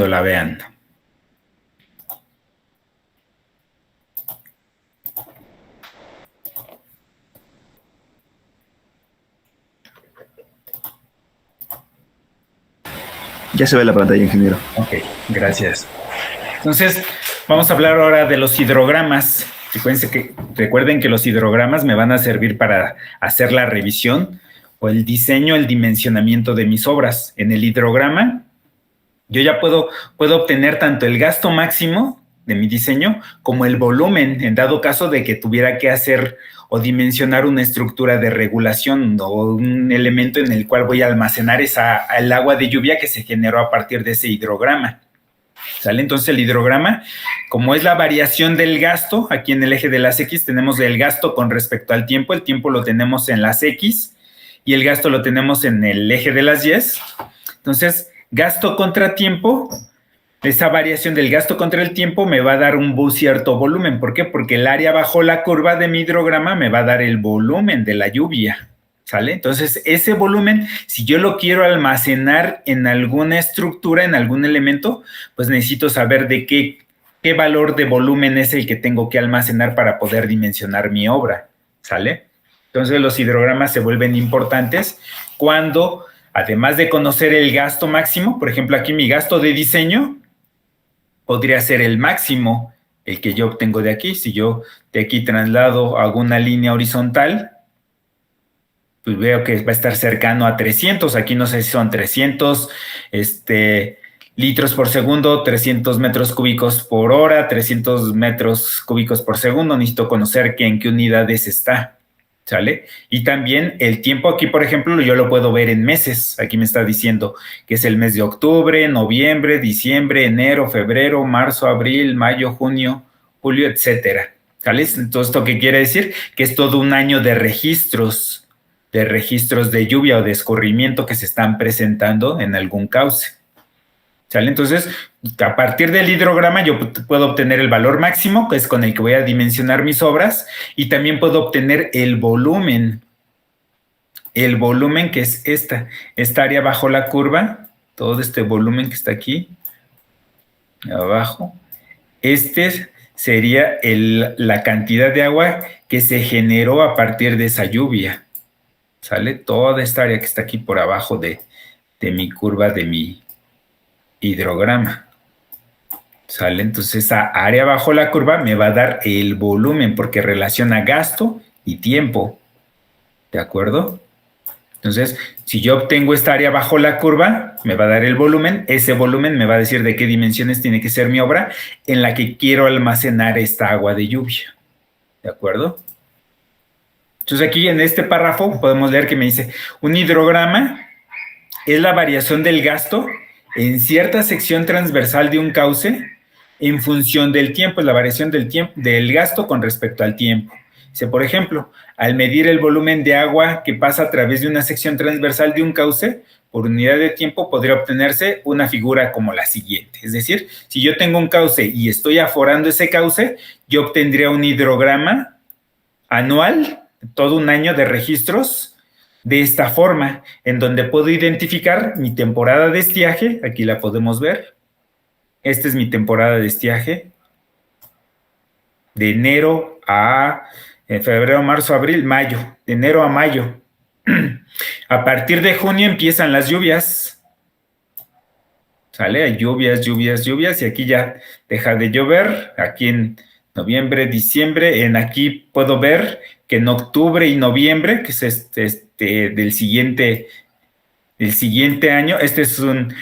cuando la vean. Ya se ve la pantalla, ingeniero. Ok, gracias. Entonces, vamos a hablar ahora de los hidrogramas. Recuerden que los hidrogramas me van a servir para hacer la revisión o el diseño, el dimensionamiento de mis obras. En el hidrograma, yo ya puedo obtener tanto el gasto máximo de mi diseño como el volumen, en dado caso de que tuviera que hacer o dimensionar una estructura de regulación o un elemento en el cual voy a almacenar el agua de lluvia que se generó a partir de ese hidrograma. ¿Sale? Entonces el hidrograma, como es la variación del gasto, aquí en el eje de las X tenemos el gasto con respecto al tiempo, el tiempo lo tenemos en las X y el gasto lo tenemos en el eje de las Y. Entonces, gasto contra tiempo, esa variación del gasto contra el tiempo me va a dar un cierto volumen. ¿Por qué? Porque el área bajo la curva de mi hidrograma me va a dar el volumen de la lluvia. ¿Sale? Entonces, ese volumen, si yo lo quiero almacenar en alguna estructura, en algún elemento, pues necesito saber de qué valor de volumen es el que tengo que almacenar para poder dimensionar mi obra. ¿Sale? Entonces, los hidrogramas se vuelven importantes cuando, además de conocer el gasto máximo, por ejemplo, aquí mi gasto de diseño podría ser el máximo, el que yo obtengo de aquí. Si yo de aquí traslado a alguna línea horizontal, pues veo que va a estar cercano a 300. Aquí no sé si son 300 litros por segundo, 300 metros cúbicos por hora, 300 metros cúbicos por segundo. Necesito conocer en qué unidades está. ¿Sale? Y también el tiempo aquí, por ejemplo, yo lo puedo ver en meses. Aquí me está diciendo que es el mes de octubre, noviembre, diciembre, enero, febrero, marzo, abril, mayo, junio, julio, etcétera. ¿Sale? Entonces, ¿esto qué quiere decir? Que es todo un año de registros de lluvia o de escurrimiento que se están presentando en algún cauce. ¿Sale? Entonces, a partir del hidrograma yo puedo obtener el valor máximo, que es con el que voy a dimensionar mis obras, y también puedo obtener el volumen. El volumen que es esta área bajo la curva, todo este volumen que está aquí, abajo. Este sería la cantidad de agua que se generó a partir de esa lluvia. ¿Sale? Toda esta área que está aquí por abajo de mi curva, de mi hidrograma. ¿Sale? Entonces esa área bajo la curva me va a dar el volumen porque relaciona gasto y tiempo. ¿De acuerdo? Entonces, si yo obtengo esta área bajo la curva, me va a dar el volumen. Ese volumen me va a decir de qué dimensiones tiene que ser mi obra en la que quiero almacenar esta agua de lluvia. ¿De acuerdo? Entonces aquí en este párrafo podemos leer que me dice, un hidrograma es la variación del gasto en cierta sección transversal de un cauce en función del tiempo, es la variación del gasto con respecto al tiempo. Dice, por ejemplo, al medir el volumen de agua que pasa a través de una sección transversal de un cauce, por unidad de tiempo podría obtenerse una figura como la siguiente. Es decir, si yo tengo un cauce y estoy aforando ese cauce, yo obtendría un hidrograma anual, todo un año de registros, de esta forma, en donde puedo identificar mi temporada de estiaje, aquí la podemos ver. Esta es mi temporada de estiaje, de enero a febrero, marzo, abril, mayo, de enero a mayo. A partir de junio empiezan las lluvias. ¿Sale? Hay lluvias, lluvias, lluvias, y aquí ya deja de llover. Aquí en noviembre, diciembre, aquí puedo ver que en octubre y noviembre, que es del siguiente año, este es un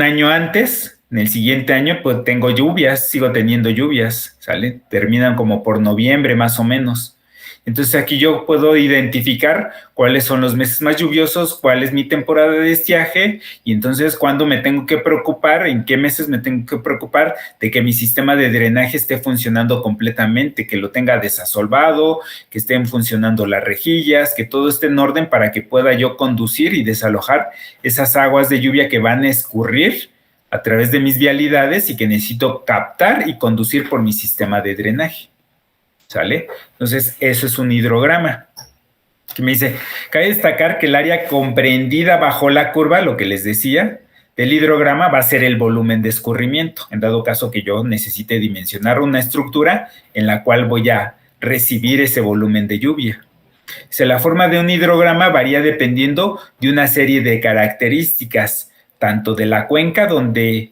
año antes. En el siguiente año, pues tengo lluvias, sigo teniendo lluvias, ¿sale? Terminan como por noviembre, más o menos. Entonces aquí yo puedo identificar cuáles son los meses más lluviosos, cuál es mi temporada de estiaje, y entonces cuándo me tengo que preocupar, en qué meses me tengo que preocupar de que mi sistema de drenaje esté funcionando completamente, que lo tenga desasolvado, que estén funcionando las rejillas, que todo esté en orden para que pueda yo conducir y desalojar esas aguas de lluvia que van a escurrir a través de mis vialidades y que necesito captar y conducir por mi sistema de drenaje. ¿Sale? Entonces, eso es un hidrograma. Que me dice, cabe destacar que el área comprendida bajo la curva, lo que les decía, del hidrograma va a ser el volumen de escurrimiento, en dado caso que yo necesite dimensionar una estructura en la cual voy a recibir ese volumen de lluvia. La forma de un hidrograma varía dependiendo de una serie de características, tanto de la cuenca donde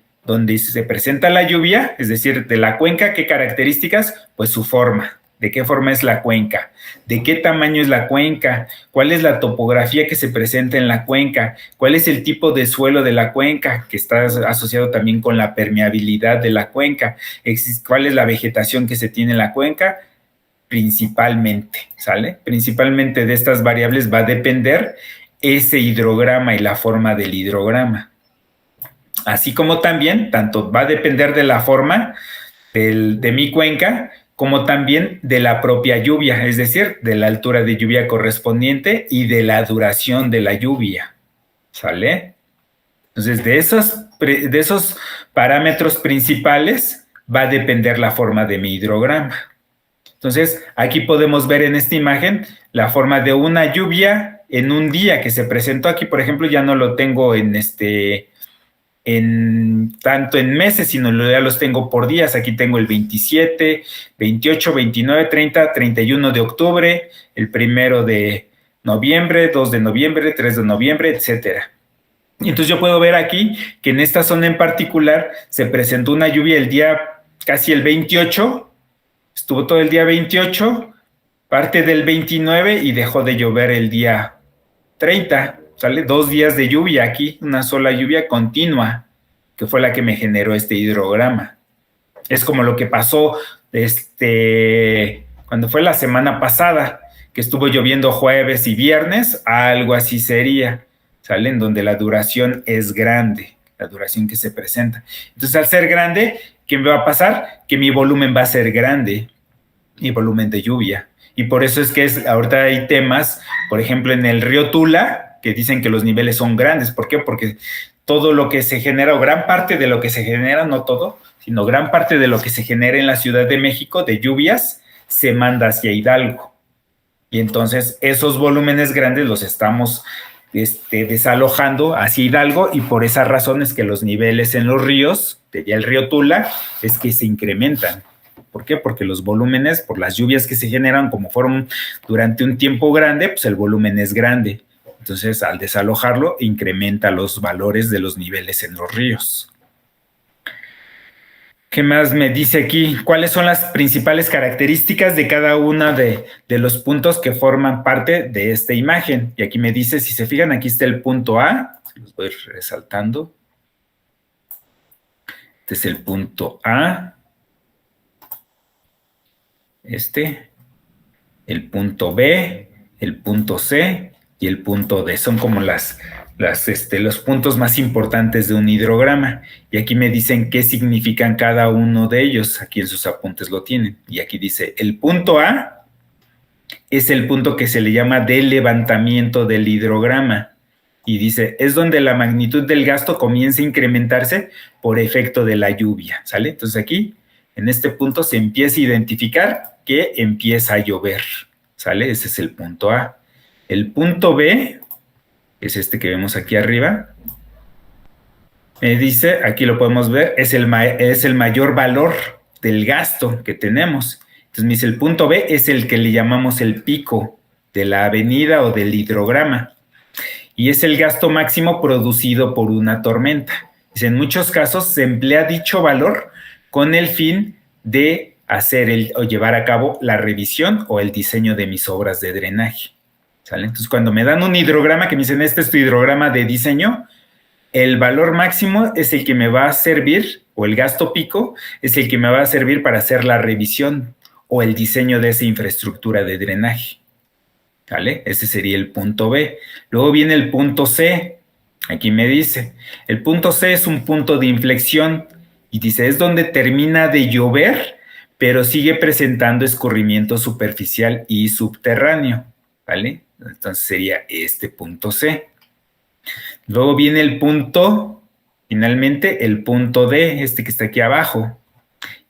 se presenta la lluvia, es decir, de la cuenca, ¿qué características? Pues su forma. ¿De qué forma es la cuenca? ¿De qué tamaño es la cuenca? ¿Cuál es la topografía que se presenta en la cuenca? ¿Cuál es el tipo de suelo de la cuenca? Que está asociado también con la permeabilidad de la cuenca. ¿Cuál es la vegetación que se tiene en la cuenca? Principalmente, ¿sale? Principalmente de estas variables va a depender ese hidrograma y la forma del hidrograma. Así como también, tanto va a depender de la forma de mi cuenca, como también de la propia lluvia, es decir, de la altura de lluvia correspondiente y de la duración de la lluvia, ¿sale? Entonces, de esos parámetros principales va a depender la forma de mi hidrograma. Entonces, aquí podemos ver en esta imagen la forma de una lluvia en un día que se presentó aquí, por ejemplo, ya no lo tengo tanto en meses, sino ya los tengo por días. Aquí tengo el 27, 28, 29, 30, 31 de octubre, el 1 de noviembre, 2 de noviembre, 3 de noviembre, etcétera. Y entonces yo puedo ver aquí que en esta zona en particular se presentó una lluvia el día casi el 28, estuvo todo el día 28, parte del 29 y dejó de llover el día 30. ¿Sale? 2 días de lluvia aquí, una sola lluvia continua, que fue la que me generó este hidrograma. Es como lo que pasó cuando fue la semana pasada, que estuvo lloviendo jueves y viernes, algo así sería, ¿sale? En donde la duración es grande, la duración que se presenta. Entonces, al ser grande, ¿qué me va a pasar? Que mi volumen va a ser grande, mi volumen de lluvia. Y por eso es que ahorita hay temas, por ejemplo, en el río Tula, que dicen que los niveles son grandes. ¿Por qué? Porque todo lo que se genera, o gran parte de lo que se genera, no todo, sino gran parte de lo que se genera en la Ciudad de México de lluvias, se manda hacia Hidalgo. Y entonces esos volúmenes grandes los estamos desalojando hacia Hidalgo, y por esa razón es que los niveles en los ríos, el río Tula, es que se incrementan. ¿Por qué? Porque los volúmenes, por las lluvias que se generan, como fueron durante un tiempo grande, pues el volumen es grande. Entonces, al desalojarlo, incrementa los valores de los niveles en los ríos. ¿Qué más me dice aquí? ¿Cuáles son las principales características de cada uno de los puntos que forman parte de esta imagen? Y aquí me dice, si se fijan, aquí está el punto A. Los voy resaltando. Este es el punto A. El punto B, el punto C y el punto D. Son como los puntos más importantes de un hidrograma. Y aquí me dicen qué significan cada uno de ellos. Aquí en sus apuntes lo tienen. Y aquí dice, el punto A es el punto que se le llama de levantamiento del hidrograma. Y dice, es donde la magnitud del gasto comienza a incrementarse por efecto de la lluvia, ¿sale? Entonces aquí, en este punto, se empieza a identificar que empieza a llover, ¿sale? Ese es el punto A. El punto B es este que vemos aquí arriba. Me dice, aquí lo podemos ver, es el mayor valor del gasto que tenemos. Entonces me dice, el punto B es el que le llamamos el pico de la avenida o del hidrograma. Y es el gasto máximo producido por una tormenta. Dice, en muchos casos se emplea dicho valor con el fin de hacer o llevar a cabo la revisión o el diseño de mis obras de drenaje. ¿Sale? Entonces, cuando me dan un hidrograma que me dicen, este es tu hidrograma de diseño, el valor máximo es el que me va a servir, o el gasto pico es el que me va a servir para hacer la revisión o el diseño de esa infraestructura de drenaje. ¿Vale? Ese sería el punto B. Luego viene el punto C. Aquí me dice, el punto C es un punto de inflexión y dice, es donde termina de llover, pero sigue presentando escurrimiento superficial y subterráneo. ¿Vale? Entonces sería este punto C. Luego viene el punto, finalmente, el punto D, este que está aquí abajo.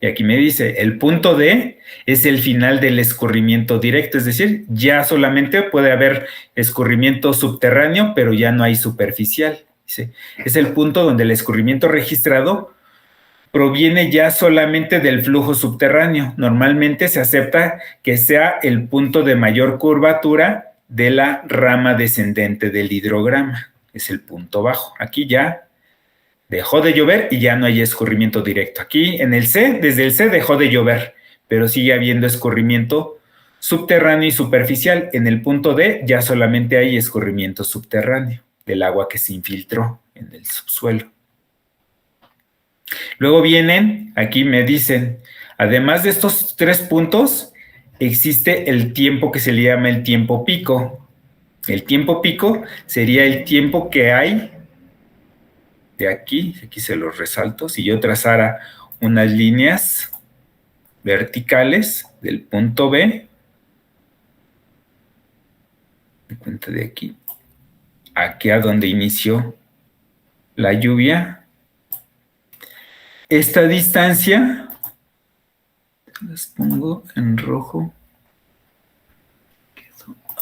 Y aquí me dice, el punto D es el final del escurrimiento directo, es decir, ya solamente puede haber escurrimiento subterráneo, pero ya no hay superficial. ¿sí? Es el punto donde el escurrimiento registrado proviene ya solamente del flujo subterráneo. Normalmente se acepta que sea el punto de mayor curvatura de la rama descendente del hidrograma. Es el punto bajo. Aquí ya dejó de llover y ya no hay escurrimiento directo. Aquí en el C, desde el C dejó de llover, pero sigue habiendo escurrimiento subterráneo y superficial. En el punto D ya solamente hay escurrimiento subterráneo del agua que se infiltró en el subsuelo. Luego vienen, aquí me dicen, además de estos 3 puntos, existe el tiempo que se le llama el tiempo pico. El tiempo pico sería el tiempo que hay de aquí se los resalto. Si yo trazara unas líneas verticales del punto B, de cuenta de aquí a donde inició la lluvia, esta distancia, las pongo en rojo,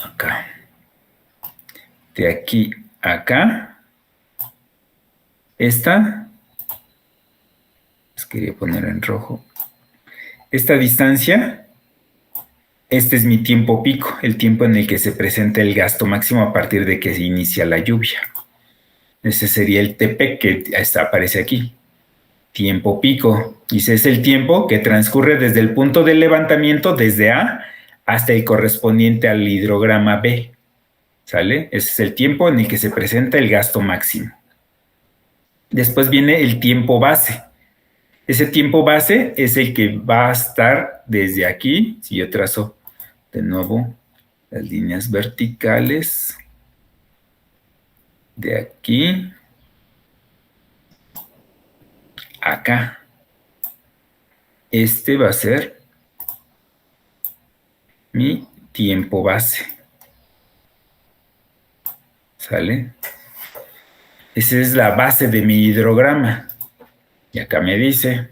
acá, de aquí a acá, esta, les quería poner en rojo, esta distancia, este es mi tiempo pico, el tiempo en el que se presenta el gasto máximo a partir de que se inicia la lluvia. Ese sería el TP que aparece aquí. Tiempo pico. Dice, es el tiempo que transcurre desde el punto de levantamiento, desde A, hasta el correspondiente al hidrograma B. ¿Sale? Ese es el tiempo en el que se presenta el gasto máximo. Después viene el tiempo base. Ese tiempo base es el que va a estar desde aquí. Si yo trazo de nuevo las líneas verticales, de aquí acá. Este va a ser mi tiempo base. ¿Sale? Esa es la base de mi hidrograma. Y acá me dice,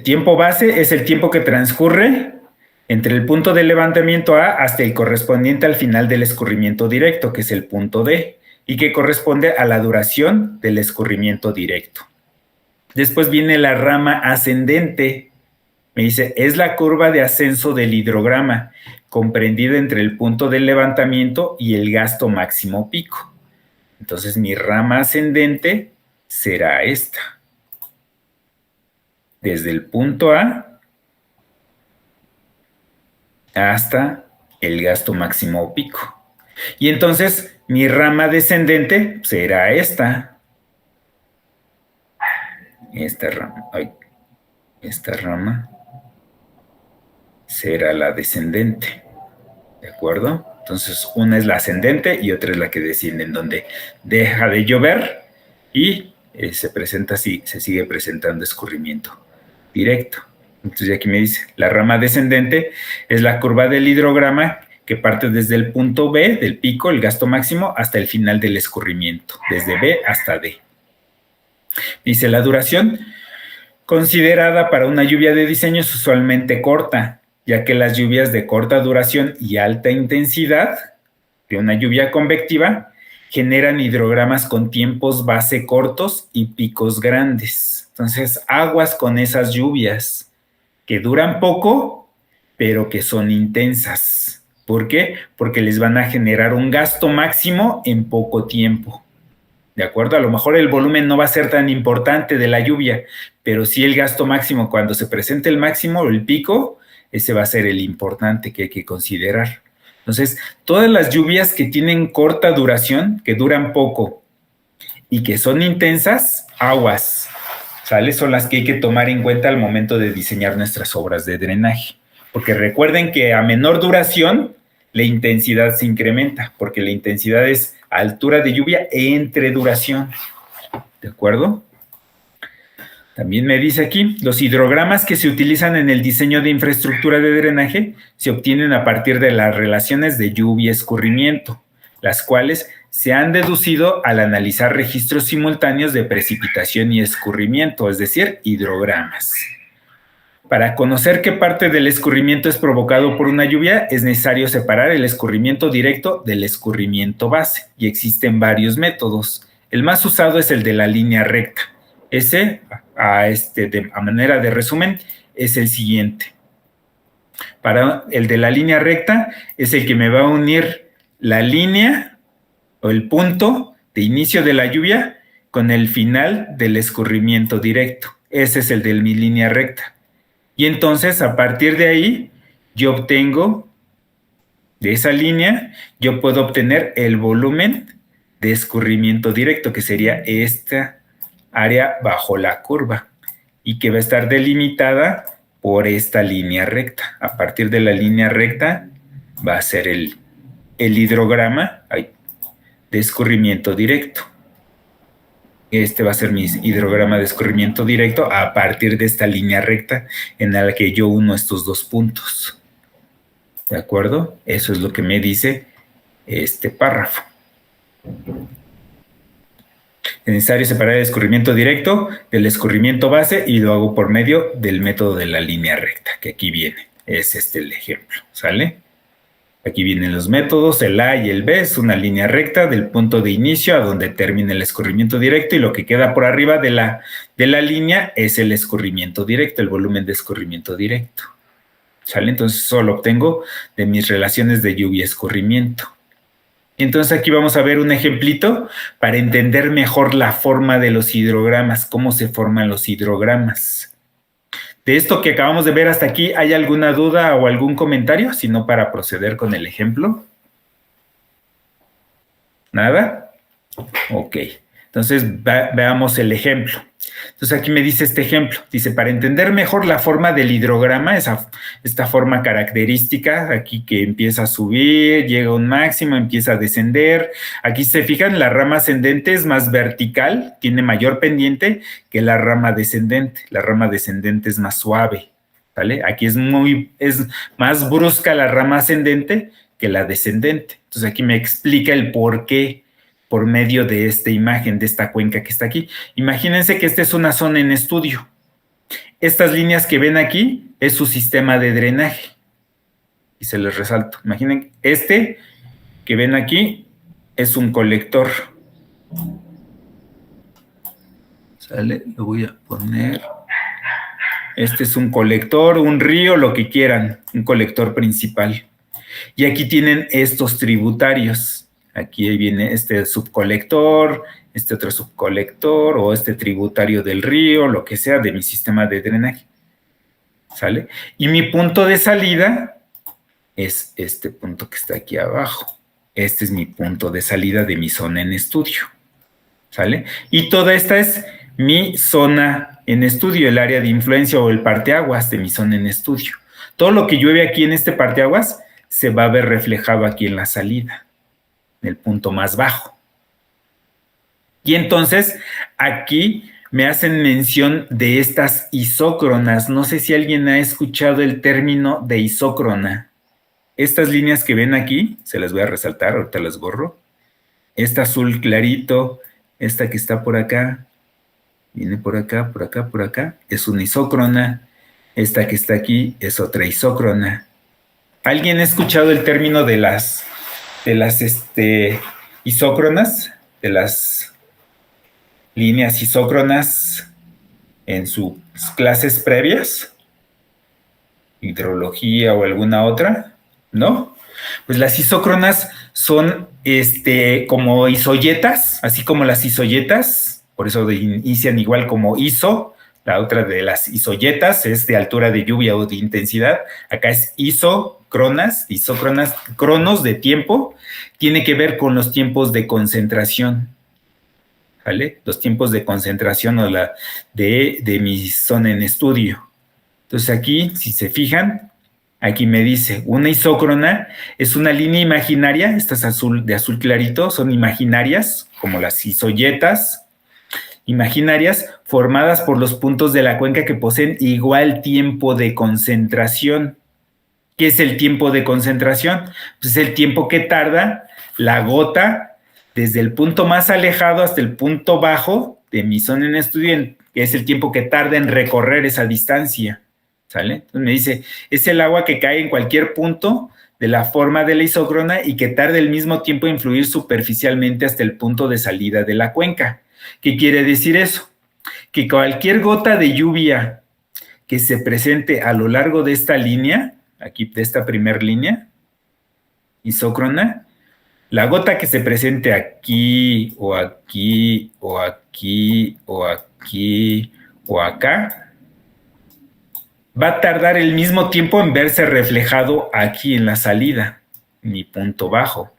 tiempo base es el tiempo que transcurre entre el punto de levantamiento A hasta el correspondiente al final del escurrimiento directo, que es el punto D, y que corresponde a la duración del escurrimiento directo. Después viene la rama ascendente. Me dice, es la curva de ascenso del hidrograma, comprendida entre el punto de levantamiento y el gasto máximo pico. Entonces, mi rama ascendente será esta. Desde el punto A hasta el gasto máximo pico. Y entonces, mi rama descendente será esta. Esta rama será la descendente, ¿de acuerdo? Entonces, una es la ascendente y otra es la que desciende, en donde deja de llover y se presenta así, se sigue presentando escurrimiento directo. Entonces, aquí me dice, la rama descendente es la curva del hidrograma que parte desde el punto B del pico, el gasto máximo, hasta el final del escurrimiento, desde B hasta D. Dice, la duración considerada para una lluvia de diseño es usualmente corta, ya que las lluvias de corta duración y alta intensidad de una lluvia convectiva generan hidrogramas con tiempos base cortos y picos grandes. Entonces, aguas con esas lluvias que duran poco, pero que son intensas. ¿Por qué? Porque les van a generar un gasto máximo en poco tiempo. ¿De acuerdo? A lo mejor el volumen no va a ser tan importante de la lluvia, pero sí el gasto máximo, cuando se presente el máximo o el pico, ese va a ser el importante que hay que considerar. Entonces, todas las lluvias que tienen corta duración, que duran poco y que son intensas, aguas, ¿sale? Son las que hay que tomar en cuenta al momento de diseñar nuestras obras de drenaje. Porque recuerden que a menor duración, la intensidad se incrementa, porque la intensidad es altura de lluvia entre duración. ¿De acuerdo? También me dice aquí, los hidrogramas que se utilizan en el diseño de infraestructura de drenaje se obtienen a partir de las relaciones de lluvia y escurrimiento, las cuales se han deducido al analizar registros simultáneos de precipitación y escurrimiento, es decir, hidrogramas. Para conocer qué parte del escurrimiento es provocado por una lluvia, es necesario separar el escurrimiento directo del escurrimiento base, y existen varios métodos. El más usado es el de la línea recta. Ese, a manera de resumen, es el siguiente. Para el de la línea recta, es el que me va a unir la línea o el punto de inicio de la lluvia con el final del escurrimiento directo. Ese es el de mi línea recta. Y entonces, a partir de ahí, yo obtengo, de esa línea, yo puedo obtener el volumen de escurrimiento directo, que sería esta área bajo la curva, y que va a estar delimitada por esta línea recta. A partir de la línea recta va a ser el hidrograma de escurrimiento directo. Este va a ser mi hidrograma de escurrimiento directo a partir de esta línea recta en la que yo uno estos dos puntos. ¿De acuerdo? Eso es lo que me dice este párrafo. Es necesario separar el escurrimiento directo del escurrimiento base y lo hago por medio del método de la línea recta, que aquí viene. Es el ejemplo, ¿sale? Aquí vienen los métodos, el A y el B es una línea recta del punto de inicio a donde termina el escurrimiento directo, y lo que queda por arriba de la línea es el escurrimiento directo, el volumen de escurrimiento directo. ¿Sale? Entonces solo obtengo de mis relaciones de lluvia-escurrimiento. Entonces aquí vamos a ver un ejemplito para entender mejor la forma de los hidrogramas, cómo se forman los hidrogramas. De esto que acabamos de ver hasta aquí, ¿hay alguna duda o algún comentario? Si no, para proceder con el ejemplo. ¿Nada? Ok. Entonces, veamos el ejemplo. Entonces, aquí me dice este ejemplo. Dice, para entender mejor la forma del hidrograma, esta forma característica, aquí que empieza a subir, llega a un máximo, empieza a descender. Aquí se fijan, la rama ascendente es más vertical, tiene mayor pendiente que la rama descendente. La rama descendente es más suave, ¿vale? Aquí es más brusca la rama ascendente que la descendente. Entonces, aquí me explica el por qué por medio de esta imagen, de esta cuenca que está aquí. Imagínense que esta es una zona en estudio. Estas líneas que ven aquí es su sistema de drenaje. Y se les resalto. Imaginen, este que ven aquí es un colector. ¿Sale? Lo voy a poner. Este es un colector, un río, lo que quieran. Un colector principal. Y aquí tienen estos tributarios. Aquí viene este subcolector, este otro subcolector o este tributario del río, lo que sea de mi sistema de drenaje. ¿Sale? Y mi punto de salida es este punto que está aquí abajo. Este es mi punto de salida de mi zona en estudio. ¿Sale? Y toda esta es mi zona en estudio, el área de influencia o el parteaguas de mi zona en estudio. Todo lo que llueve aquí en este parteaguas se va a ver reflejado aquí en la salida, en el punto más bajo. Y entonces aquí me hacen mención de estas isócronas. No sé si alguien ha escuchado el término de isócrona. Estas líneas que ven aquí, se las voy a resaltar, ahorita las borro. Esta azul clarito, esta que está por acá, viene por acá, por acá, por acá, es una isócrona. Esta que está aquí es otra isócrona. ¿Alguien ha escuchado el término de las isócronas, de las líneas isócronas en sus clases previas? ¿Hidrología o alguna otra? ¿No? Pues las isócronas son como isoyetas, así como las isoyetas, por eso inician igual como iso. La otra de las isoyetas es de altura de lluvia o de intensidad. Acá es isócronas, cronos de tiempo, tiene que ver con los tiempos de concentración, ¿vale? Los tiempos de concentración o de mi zona en estudio. Entonces aquí, si se fijan, aquí me dice, una isócrona es una línea imaginaria, estas de azul clarito, son imaginarias, como las isoyetas, imaginarias formadas por los puntos de la cuenca que poseen igual tiempo de concentración. ¿Qué es el tiempo de concentración? Pues es el tiempo que tarda la gota desde el punto más alejado hasta el punto bajo de mi zona en estudio, que es el tiempo que tarda en recorrer esa distancia. ¿sale? Entonces me dice, es el agua que cae en cualquier punto de la forma de la isócrona y que tarda el mismo tiempo en fluir superficialmente hasta el punto de salida de la cuenca. ¿Qué quiere decir eso? Que cualquier gota de lluvia que se presente a lo largo de esta línea, aquí de esta primer línea isócrona, la gota que se presente aquí o aquí o aquí o aquí o acá, va a tardar el mismo tiempo en verse reflejado aquí en la salida, mi punto bajo.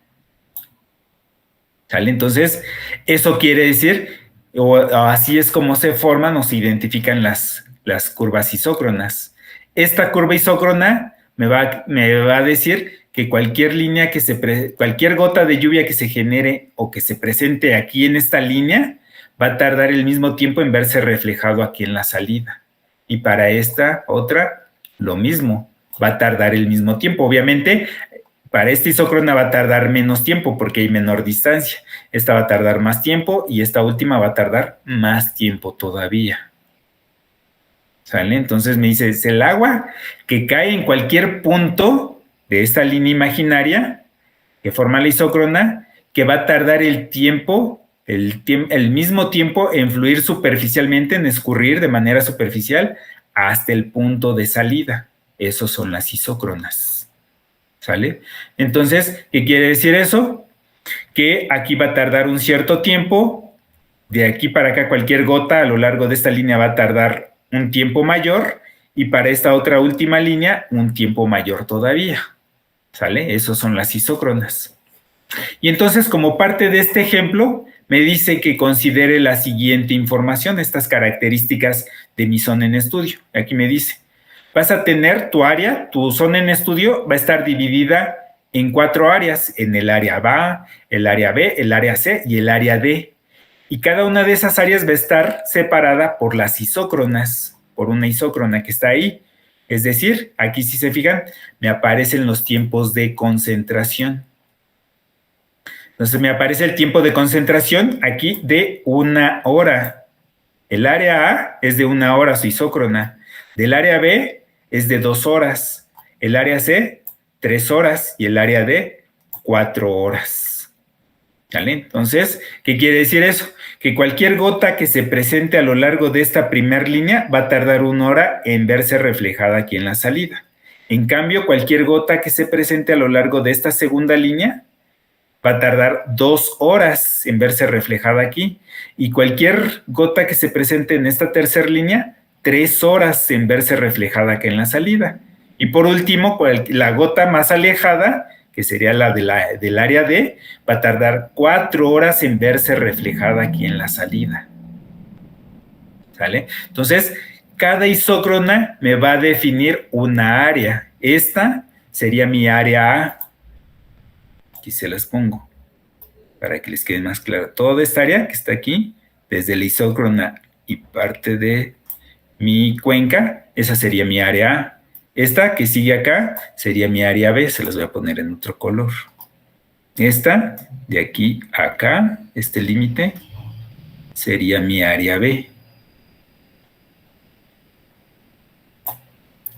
¿Sale? Entonces, eso quiere decir, o así es como se forman o se identifican las curvas isócronas. Esta curva isócrona me va a decir que cualquier línea cualquier gota de lluvia que se genere o que se presente aquí en esta línea va a tardar el mismo tiempo en verse reflejado aquí en la salida. Y para esta otra, lo mismo, va a tardar el mismo tiempo. Obviamente, para esta isócrona va a tardar menos tiempo porque hay menor distancia. Esta va a tardar más tiempo y esta última va a tardar más tiempo todavía. ¿Sale? Entonces me dice, es el agua que cae en cualquier punto de esta línea imaginaria que forma la isócrona, que va a tardar el mismo tiempo en fluir superficialmente, en escurrir de manera superficial hasta el punto de salida. Esos son las isócronas. ¿Sale? Entonces, ¿qué quiere decir eso? Que aquí va a tardar un cierto tiempo, de aquí para acá cualquier gota a lo largo de esta línea va a tardar un tiempo mayor, y para esta otra última línea un tiempo mayor todavía. ¿Sale? Esos son las isócronas. Y entonces, como parte de este ejemplo, me dice que considere la siguiente información, estas características de mi zona en estudio. Aquí me dice, vas a tener tu área, tu zona en estudio va a estar dividida en 4 áreas, en el área A, el área B, el área C y el área D. Y cada una de esas áreas va a estar separada por las isócronas, por una isócrona que está ahí. Es decir, aquí si se fijan, me aparecen los tiempos de concentración. Entonces me aparece el tiempo de concentración aquí de 1 hora. El área A es de 1 hora su isócrona. Del área B es de 2 horas. El área C, 3 horas. Y el área D, 4 horas. ¿Vale? Entonces, ¿qué quiere decir eso? Que cualquier gota que se presente a lo largo de esta primera línea va a tardar 1 hora en verse reflejada aquí en la salida. En cambio, cualquier gota que se presente a lo largo de esta segunda línea va a tardar 2 horas en verse reflejada aquí. Y cualquier gota que se presente en esta tercera línea, 3 horas en verse reflejada aquí en la salida. Y por último, la gota más alejada, que sería la del área D, va a tardar 4 horas en verse reflejada aquí en la salida. ¿Sale? Entonces, cada isócrona me va a definir una área. Esta sería mi área A. Aquí se las pongo para que les quede más claro. Toda esta área que está aquí, desde la isócrona y parte de mi cuenca, esa sería mi área A. Esta que sigue acá sería mi área B, se las voy a poner en otro color. Esta, de aquí a acá, este límite, sería mi área B.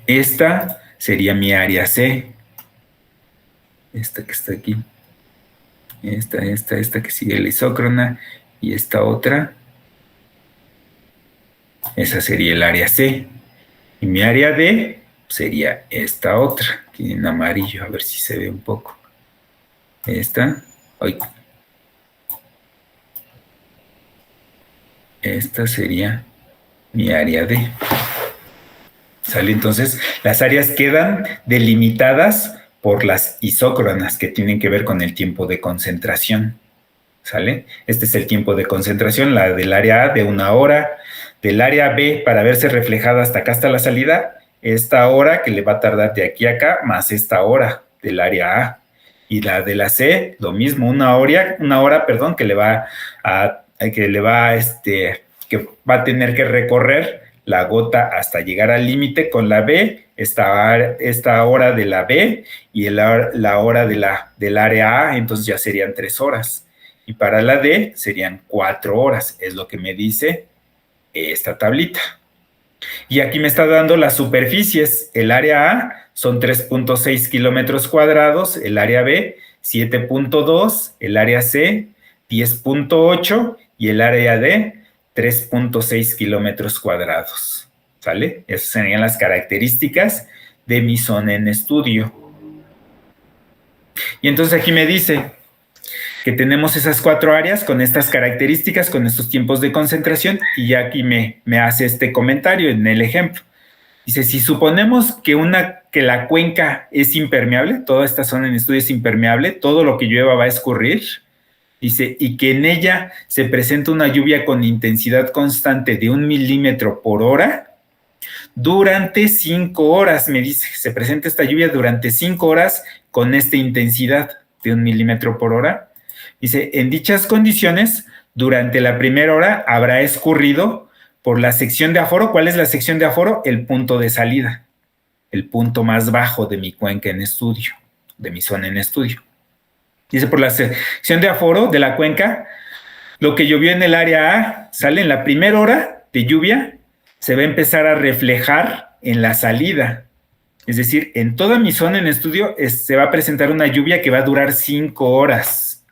Esta sería mi área C. Esta que está aquí. Esta que sigue la isócrona y esta otra. Esa sería el área C. Y mi área D sería esta otra, aquí en amarillo, a ver si se ve un poco. Esta. Ay. Esta sería mi área D. ¿Sale? Entonces, las áreas quedan delimitadas por las isócronas que tienen que ver con el tiempo de concentración. ¿Sale? Este es el tiempo de concentración, la del área A de 1 hora, del área B para verse reflejada hasta acá, hasta la salida, esta hora que le va a tardar de aquí a acá, más esta hora del área A. Y la de la C, lo mismo, una hora, que va a tener que recorrer la gota hasta llegar al límite con la B, esta hora de la B y la hora del área A, entonces ya serían 3 horas. Y para la D serían 4 horas, es lo que me dice esta tablita. Y aquí me está dando las superficies. El área A son 3.6 kilómetros cuadrados, el área B 7.2, el área C 10.8 y el área D 3.6 kilómetros cuadrados. ¿Sale? Esas serían las características de mi zona en estudio. Y entonces aquí me dice que tenemos esas 4 áreas con estas características, con estos tiempos de concentración, y ya aquí me hace este comentario en el ejemplo. Dice, si suponemos que la cuenca es impermeable, toda esta zona en estudio es impermeable, todo lo que llueva va a escurrir, dice, y que en ella se presenta una lluvia con intensidad constante de 1 milímetro por hora, durante 5 horas, me dice, se presenta esta lluvia durante 5 horas con esta intensidad de 1 milímetro por hora. Dice, en dichas condiciones, durante la primera hora habrá escurrido por la sección de aforo. ¿Cuál es la sección de aforo? El punto de salida, el punto más bajo de mi cuenca en estudio, de mi zona en estudio. Dice, por la sección de aforo de la cuenca, lo que llovió en el área A sale en la primera hora de lluvia, se va a empezar a reflejar en la salida. Es decir, en toda mi zona en estudio se va a presentar una lluvia que va a durar 5 horas.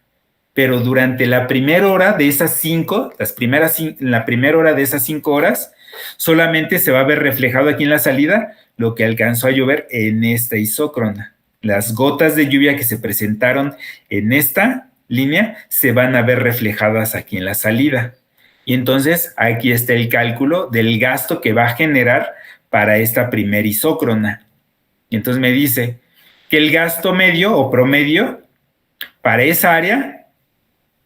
Pero durante la primera hora de esas 5, en la primera hora de esas 5 horas, solamente se va a ver reflejado aquí en la salida lo que alcanzó a llover en esta isócrona. Las gotas de lluvia que se presentaron en esta línea se van a ver reflejadas aquí en la salida. Y entonces aquí está el cálculo del gasto que va a generar para esta primera isócrona. Y entonces me dice que el gasto medio o promedio para esa área,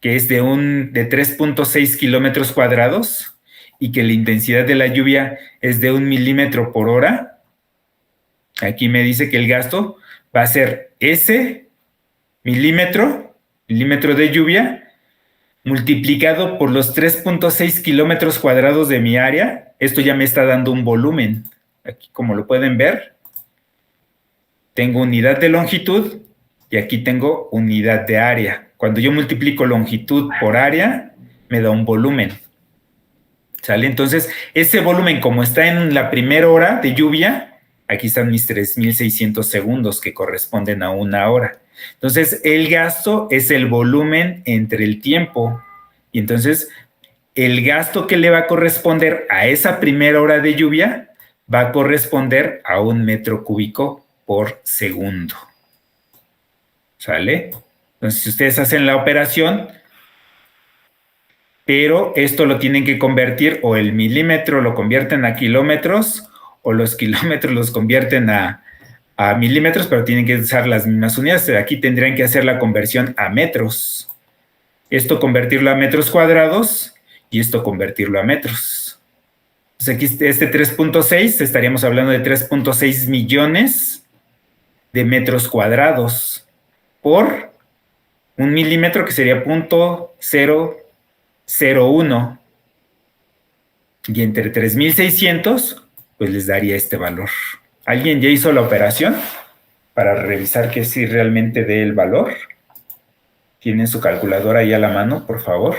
que es de 3.6 kilómetros cuadrados, y que la intensidad de la lluvia es de 1 milímetro por hora, aquí me dice que el gasto va a ser ese milímetro de lluvia, multiplicado por los 3.6 kilómetros cuadrados de mi área. Esto ya me está dando un volumen. Aquí, como lo pueden ver, tengo unidad de longitud y aquí tengo unidad de área. Cuando yo multiplico longitud por área, me da un volumen. ¿Sale? Entonces, ese volumen, como está en la primera hora de lluvia, aquí están mis 3.600 segundos que corresponden a 1 hora. Entonces, el gasto es el volumen entre el tiempo. Y entonces, el gasto que le va a corresponder a esa primera hora de lluvia va a corresponder a 1 metro cúbico por segundo. ¿Sale? Entonces, si ustedes hacen la operación, pero esto lo tienen que convertir, o el milímetro lo convierten a kilómetros, o los kilómetros los convierten a milímetros, pero tienen que usar las mismas unidades. Aquí tendrían que hacer la conversión a metros. Esto convertirlo a metros cuadrados y esto convertirlo a metros. Entonces aquí este 3.6, estaríamos hablando de 3.6 millones de metros cuadrados por 1 milímetro, que sería 0.001. Y entre 3.600, pues les daría este valor. ¿Alguien ya hizo la operación para revisar que sí realmente dé el valor? ¿Tienen su calculadora ahí a la mano, por favor?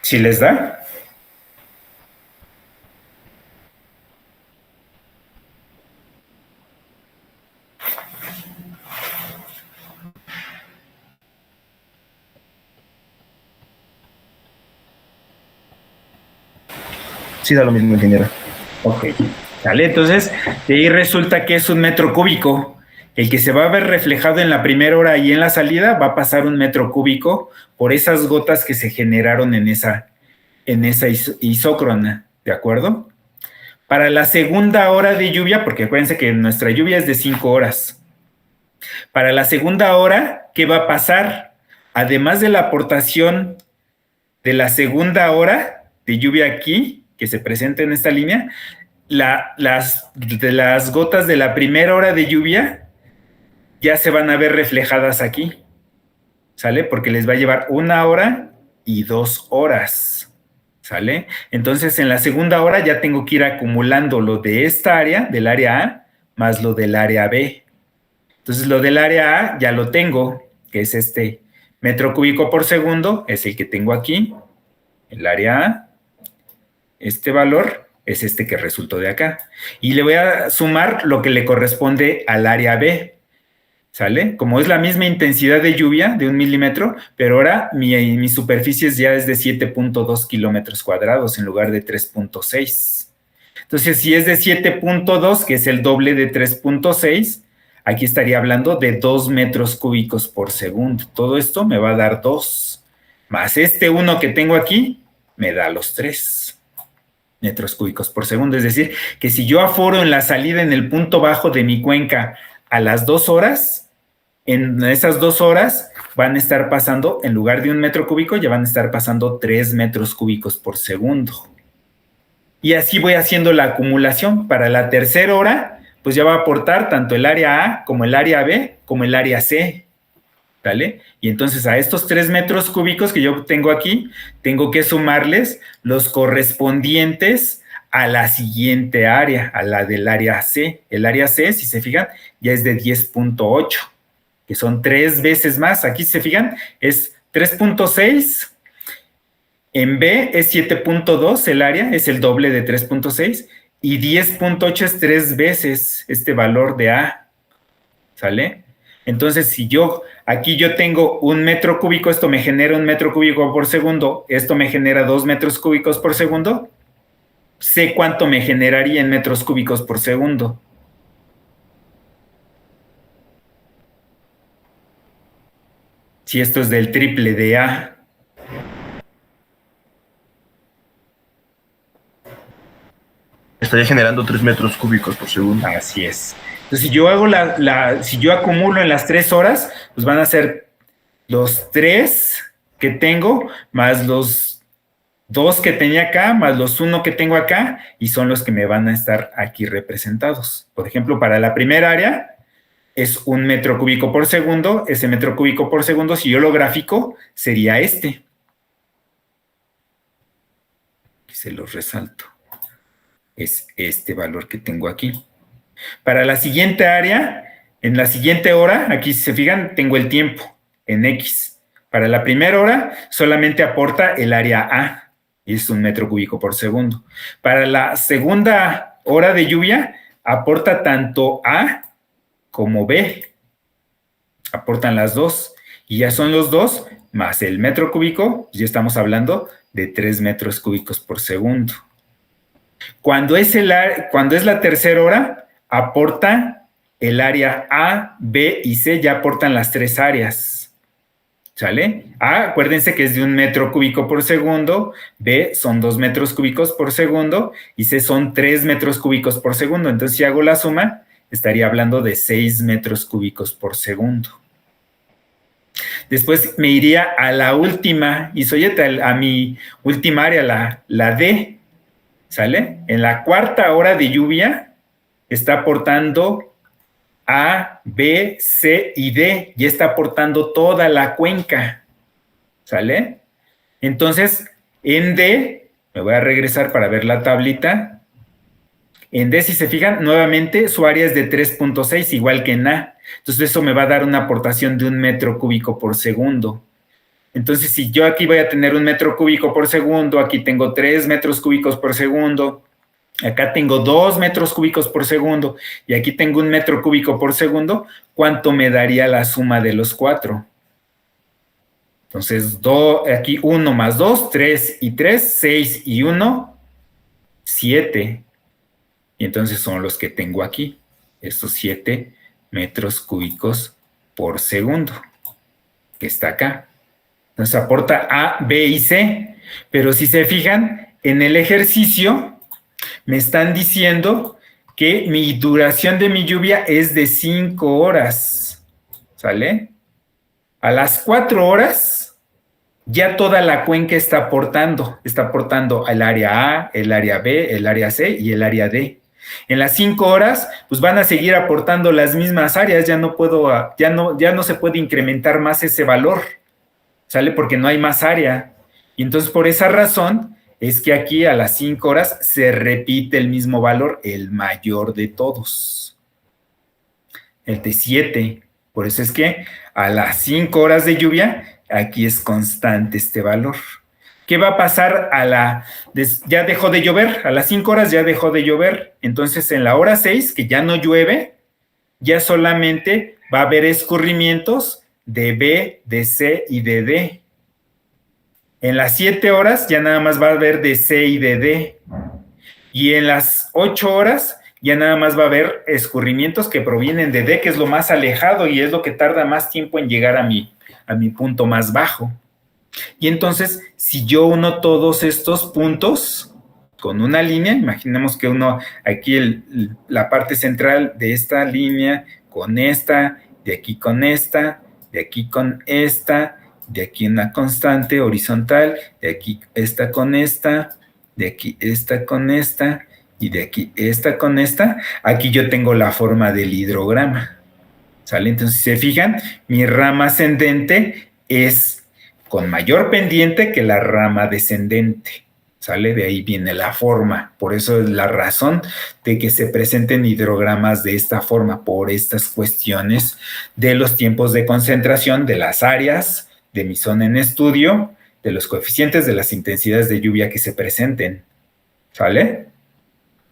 ¿Sí les da? Sí, da lo mismo, ingeniero. Ok, ¿vale? Entonces, de ahí resulta que es 1 metro cúbico. El que se va a ver reflejado en la primera hora y en la salida va a pasar 1 metro cúbico por esas gotas que se generaron en esa isócrona, ¿de acuerdo? Para la segunda hora de lluvia, porque acuérdense que nuestra lluvia es de 5 horas. Para la segunda hora, ¿qué va a pasar? Además de la aportación de la segunda hora de lluvia aquí, que se presenta en esta línea, las gotas de la primera hora de lluvia ya se van a ver reflejadas aquí, ¿sale? Porque les va a llevar 1 hora y 2 horas, ¿sale? Entonces, en la segunda hora ya tengo que ir acumulando lo de esta área, del área A, más lo del área B. Entonces, lo del área A ya lo tengo, que es este metro cúbico por segundo es el que tengo aquí, el área A. Este valor es este que resultó de acá. Y le voy a sumar lo que le corresponde al área B. ¿Sale? Como es la misma intensidad de lluvia de 1 milímetro, pero ahora mi superficie ya es de 7.2 kilómetros cuadrados en lugar de 3.6. Entonces, si es de 7.2, que es el doble de 3.6, aquí estaría hablando de 2 metros cúbicos por segundo. Todo esto me va a dar 2. Más este 1 que tengo aquí, me da los 3 metros cúbicos por segundo. Es decir, que si yo aforo en la salida en el punto bajo de mi cuenca a las 2 horas, en esas 2 horas van a estar pasando, en lugar de 1 metro cúbico, ya van a estar pasando 3 metros cúbicos por segundo. Y así voy haciendo la acumulación. Para la tercera hora, pues ya va a aportar tanto el área A como el área B como el área C. ¿Vale? Y entonces a estos 3 metros cúbicos que yo tengo aquí, tengo que sumarles los correspondientes a la siguiente área, a la del área C. El área C, si se fijan, ya es de 10.8, que son 3 veces más. Aquí, si se fijan, es 3.6. En B es 7.2 el área, es el doble de 3.6. Y 10.8 es 3 veces este valor de A. ¿Sale? Entonces, si aquí yo tengo 1 metro cúbico, esto me genera 1 metro cúbico por segundo, esto me genera 2 metros cúbicos por segundo, sé cuánto me generaría en metros cúbicos por segundo. Si esto es del triple de A. Estaría generando 3 metros cúbicos por segundo. Así es. Entonces, si yo hago si yo acumulo en las 3 horas, pues van a ser los 3 que tengo, más los 2 que tenía acá, más los 1 que tengo acá, y son los que me van a estar aquí representados. Por ejemplo, para la primera área es 1 metro cúbico por segundo. Ese metro cúbico por segundo, si yo lo grafico, sería este. Aquí se los resalto. Es este valor que tengo aquí. Para la siguiente área, en la siguiente hora, aquí si se fijan, tengo el tiempo en X. Para la primera hora, solamente aporta el área A, y es 1 metro cúbico por segundo. Para la segunda hora de lluvia, aporta tanto A como B. Aportan las dos, y ya son los dos, más el metro cúbico, ya estamos hablando de 3 metros cúbicos por segundo. Cuando es la tercera hora, aporta el área A, B y C, ya aportan las 3 áreas. ¿Sale? A, acuérdense que es de 1 metro cúbico por segundo, B son 2 metros cúbicos por segundo y C son 3 metros cúbicos por segundo. Entonces, si hago la suma, estaría hablando de 6 metros cúbicos por segundo. Después me iría a la última, y soy a mi última área, la D. ¿Sale? En la cuarta hora de lluvia está aportando A, B, C y D. Y está aportando toda la cuenca. ¿Sale? Entonces, en D, me voy a regresar para ver la tablita. En D, si se fijan, nuevamente su área es de 3.6, igual que en A. Entonces, eso me va a dar una aportación de 1 metro cúbico por segundo. Entonces, si yo aquí voy a tener 1 metro cúbico por segundo, aquí tengo 3 metros cúbicos por segundo, acá tengo 2 metros cúbicos por segundo, y aquí tengo 1 metro cúbico por segundo, ¿cuánto me daría la suma de los 4? Entonces, aquí 1 más 2, 3 y 3, 6 y 1, 7. Y entonces son los que tengo aquí, estos 7 metros cúbicos por segundo, que está acá. Nos aporta A, B y C, pero si se fijan, en el ejercicio me están diciendo que mi duración de mi lluvia es de 5 horas, ¿sale? A las 4 horas ya toda la cuenca está aportando al área A, el área B, el área C y el área D. En las 5 horas, pues van a seguir aportando las mismas áreas, ya no se puede incrementar más ese valor. ¿Sale? Porque no hay más área. Y entonces, por esa razón, es que aquí a las 5 horas se repite el mismo valor, el mayor de todos. El de 7. Por eso es que a las 5 horas de lluvia, aquí es constante este valor. ¿Qué va a pasar ya dejó de llover? A las 5 horas ya dejó de llover. Entonces, en la hora 6, que ya no llueve, ya solamente va a haber escurrimientos de B, de C y de D. En las 7 horas ya nada más va a haber de C y de D. Y en las 8 horas ya nada más va a haber escurrimientos que provienen de D, que es lo más alejado y es lo que tarda más tiempo en llegar a mi punto más bajo. Y entonces, si yo uno todos estos puntos con una línea, imaginemos que uno aquí la parte central de esta línea con esta, de aquí con esta, de aquí con esta, de aquí una constante horizontal, de aquí esta con esta, de aquí esta con esta, y de aquí esta con esta. Aquí yo tengo la forma del hidrograma, ¿sale? Entonces, si se fijan, mi rama ascendente es con mayor pendiente que la rama descendente, ¿sale? De ahí viene la forma. Por eso es la razón de que se presenten hidrogramas de esta forma, por estas cuestiones de los tiempos de concentración, de las áreas de mi zona en estudio, de los coeficientes de las intensidades de lluvia que se presenten, ¿sale?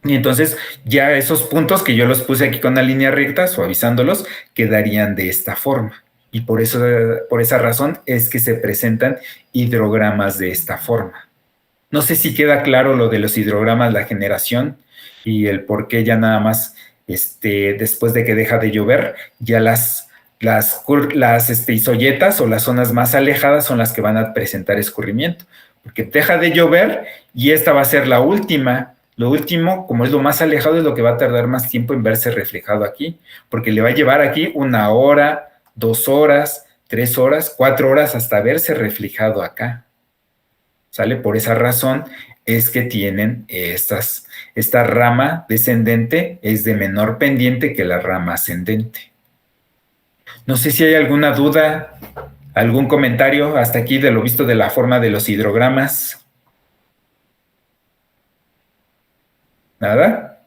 Y entonces ya esos puntos que yo los puse aquí con una línea recta, suavizándolos, quedarían de esta forma. Y por esa razón es que se presentan hidrogramas de esta forma. No sé si queda claro lo de los hidrogramas, la generación y el por qué ya nada más después de que deja de llover, ya las isoyetas o las zonas más alejadas son las que van a presentar escurrimiento. Porque deja de llover y esta va a ser la última. Lo último, como es lo más alejado, es lo que va a tardar más tiempo en verse reflejado aquí, porque le va a llevar aquí 1 hora, 2 horas, 3 horas, 4 horas hasta verse reflejado acá. ¿Sale? Por esa razón es que tienen esta rama descendente es de menor pendiente que la rama ascendente. No sé si hay alguna duda, algún comentario hasta aquí de lo visto de la forma de los hidrogramas. ¿Nada?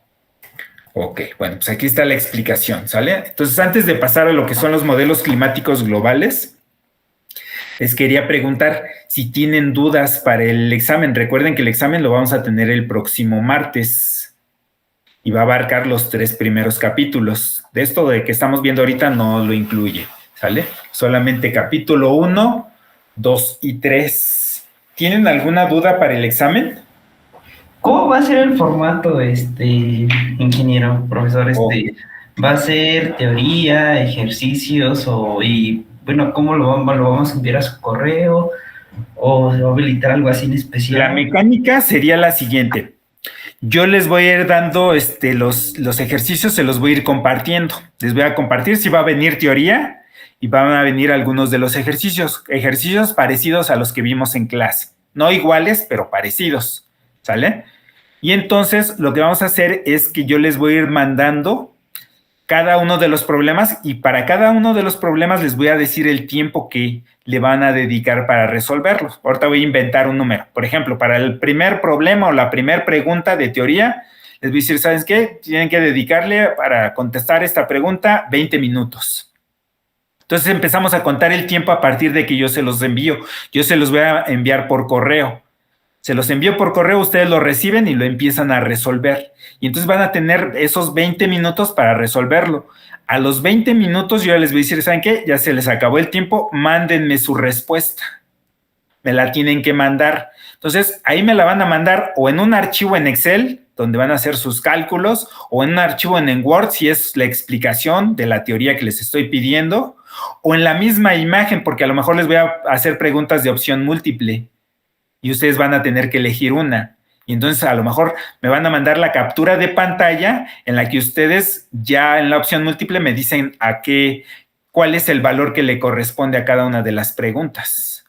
Ok, bueno, pues aquí está la explicación, ¿sale? Entonces, antes de pasar a lo que son los modelos climáticos globales, les quería preguntar si tienen dudas para el examen. Recuerden que el examen lo vamos a tener el próximo martes y va a abarcar los 3 primeros capítulos. De esto de que estamos viendo ahorita no lo incluye, ¿sale? Solamente capítulo 1, 2 y 3. ¿Tienen alguna duda para el examen? ¿Cómo va a ser el formato, ingeniero, profesor? ¿Va a ser teoría, ejercicios cómo lo vamos a enviar a su correo? ¿O se va a habilitar algo así en especial? La mecánica sería la siguiente. Yo les voy a ir dando los ejercicios, se los voy a ir compartiendo. Les voy a compartir si va a venir teoría y van a venir algunos de los ejercicios parecidos a los que vimos en clase. No iguales, pero parecidos, ¿sale? Y entonces lo que vamos a hacer es que yo les voy a ir mandando cada uno de los problemas y para cada uno de los problemas les voy a decir el tiempo que le van a dedicar para resolverlos. Ahorita voy a inventar un número. Por ejemplo, para el primer problema o la primera pregunta de teoría, les voy a decir, ¿saben qué? Tienen que dedicarle para contestar esta pregunta 20 minutos. Entonces empezamos a contar el tiempo a partir de que yo se los envío. Yo se los voy a enviar por correo. Se los envío por correo, ustedes lo reciben y lo empiezan a resolver. Y entonces van a tener esos 20 minutos para resolverlo. A los 20 minutos yo ya les voy a decir, ¿saben qué? Ya se les acabó el tiempo, mándenme su respuesta. Me la tienen que mandar. Entonces, ahí me la van a mandar o en un archivo en Excel, donde van a hacer sus cálculos, o en un archivo en Word, si es la explicación de la teoría que les estoy pidiendo, o en la misma imagen, porque a lo mejor les voy a hacer preguntas de opción múltiple. Y ustedes van a tener que elegir una. Y entonces a lo mejor me van a mandar la captura de pantalla en la que ustedes ya en la opción múltiple me dicen cuál es el valor que le corresponde a cada una de las preguntas.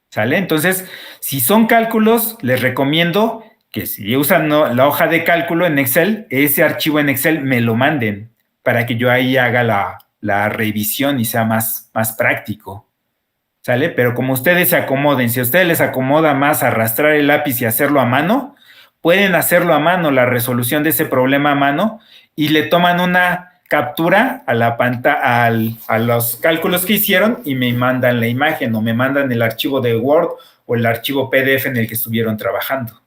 ¿Sale? Entonces, si son cálculos, les recomiendo que si usan la hoja de cálculo en Excel, ese archivo en Excel me lo manden para que yo ahí haga la revisión y sea más práctico. ¿Sale? Pero como ustedes se acomoden, si a ustedes les acomoda más arrastrar el lápiz y hacerlo a mano, pueden hacerlo a mano, la resolución de ese problema a mano, y le toman una captura a la pantalla, a los cálculos que hicieron y me mandan la imagen o me mandan el archivo de Word o el archivo PDF en el que estuvieron trabajando.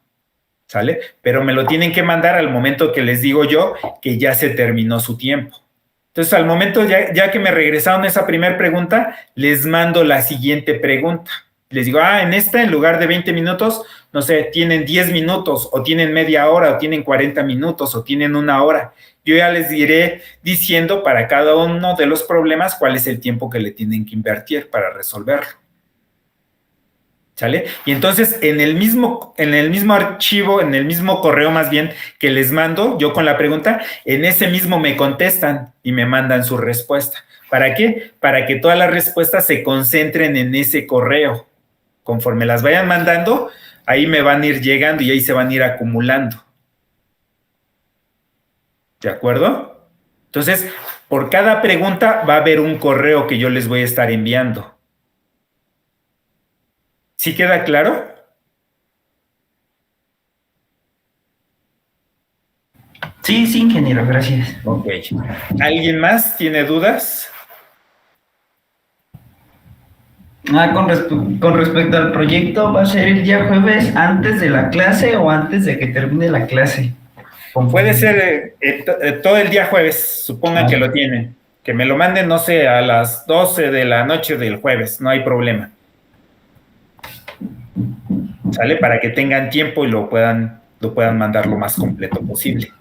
¿Sale? Pero me lo tienen que mandar al momento que les digo yo que ya se terminó su tiempo. Entonces, al momento ya que me regresaron esa primera pregunta, les mando la siguiente pregunta. Les digo, en esta, en lugar de 20 minutos, no sé, tienen 10 minutos, o tienen media hora, o tienen 40 minutos, o tienen una hora. Yo ya les iré diciendo para cada uno de los problemas cuál es el tiempo que le tienen que invertir para resolverlo. ¿Sale? Y entonces, en el mismo archivo, en el mismo correo más bien que les mando, yo con la pregunta, en ese mismo me contestan y me mandan su respuesta. ¿Para qué? Para que todas las respuestas se concentren en ese correo. Conforme las vayan mandando, ahí me van a ir llegando y ahí se van a ir acumulando. ¿De acuerdo? Entonces, por cada pregunta va a haber un correo que yo les voy a estar enviando. ¿Sí queda claro? Sí, ingeniero, gracias. Ok. ¿Alguien más tiene dudas? Con respecto al proyecto, ¿va a ser el día jueves antes de la clase o antes de que termine la clase? Puede ser todo el día jueves, supongan que lo tienen. Que me lo manden, no sé, a las 12 de la noche del jueves, no hay problema. ¿Sale? Para que tengan tiempo y lo puedan mandar lo más completo posible.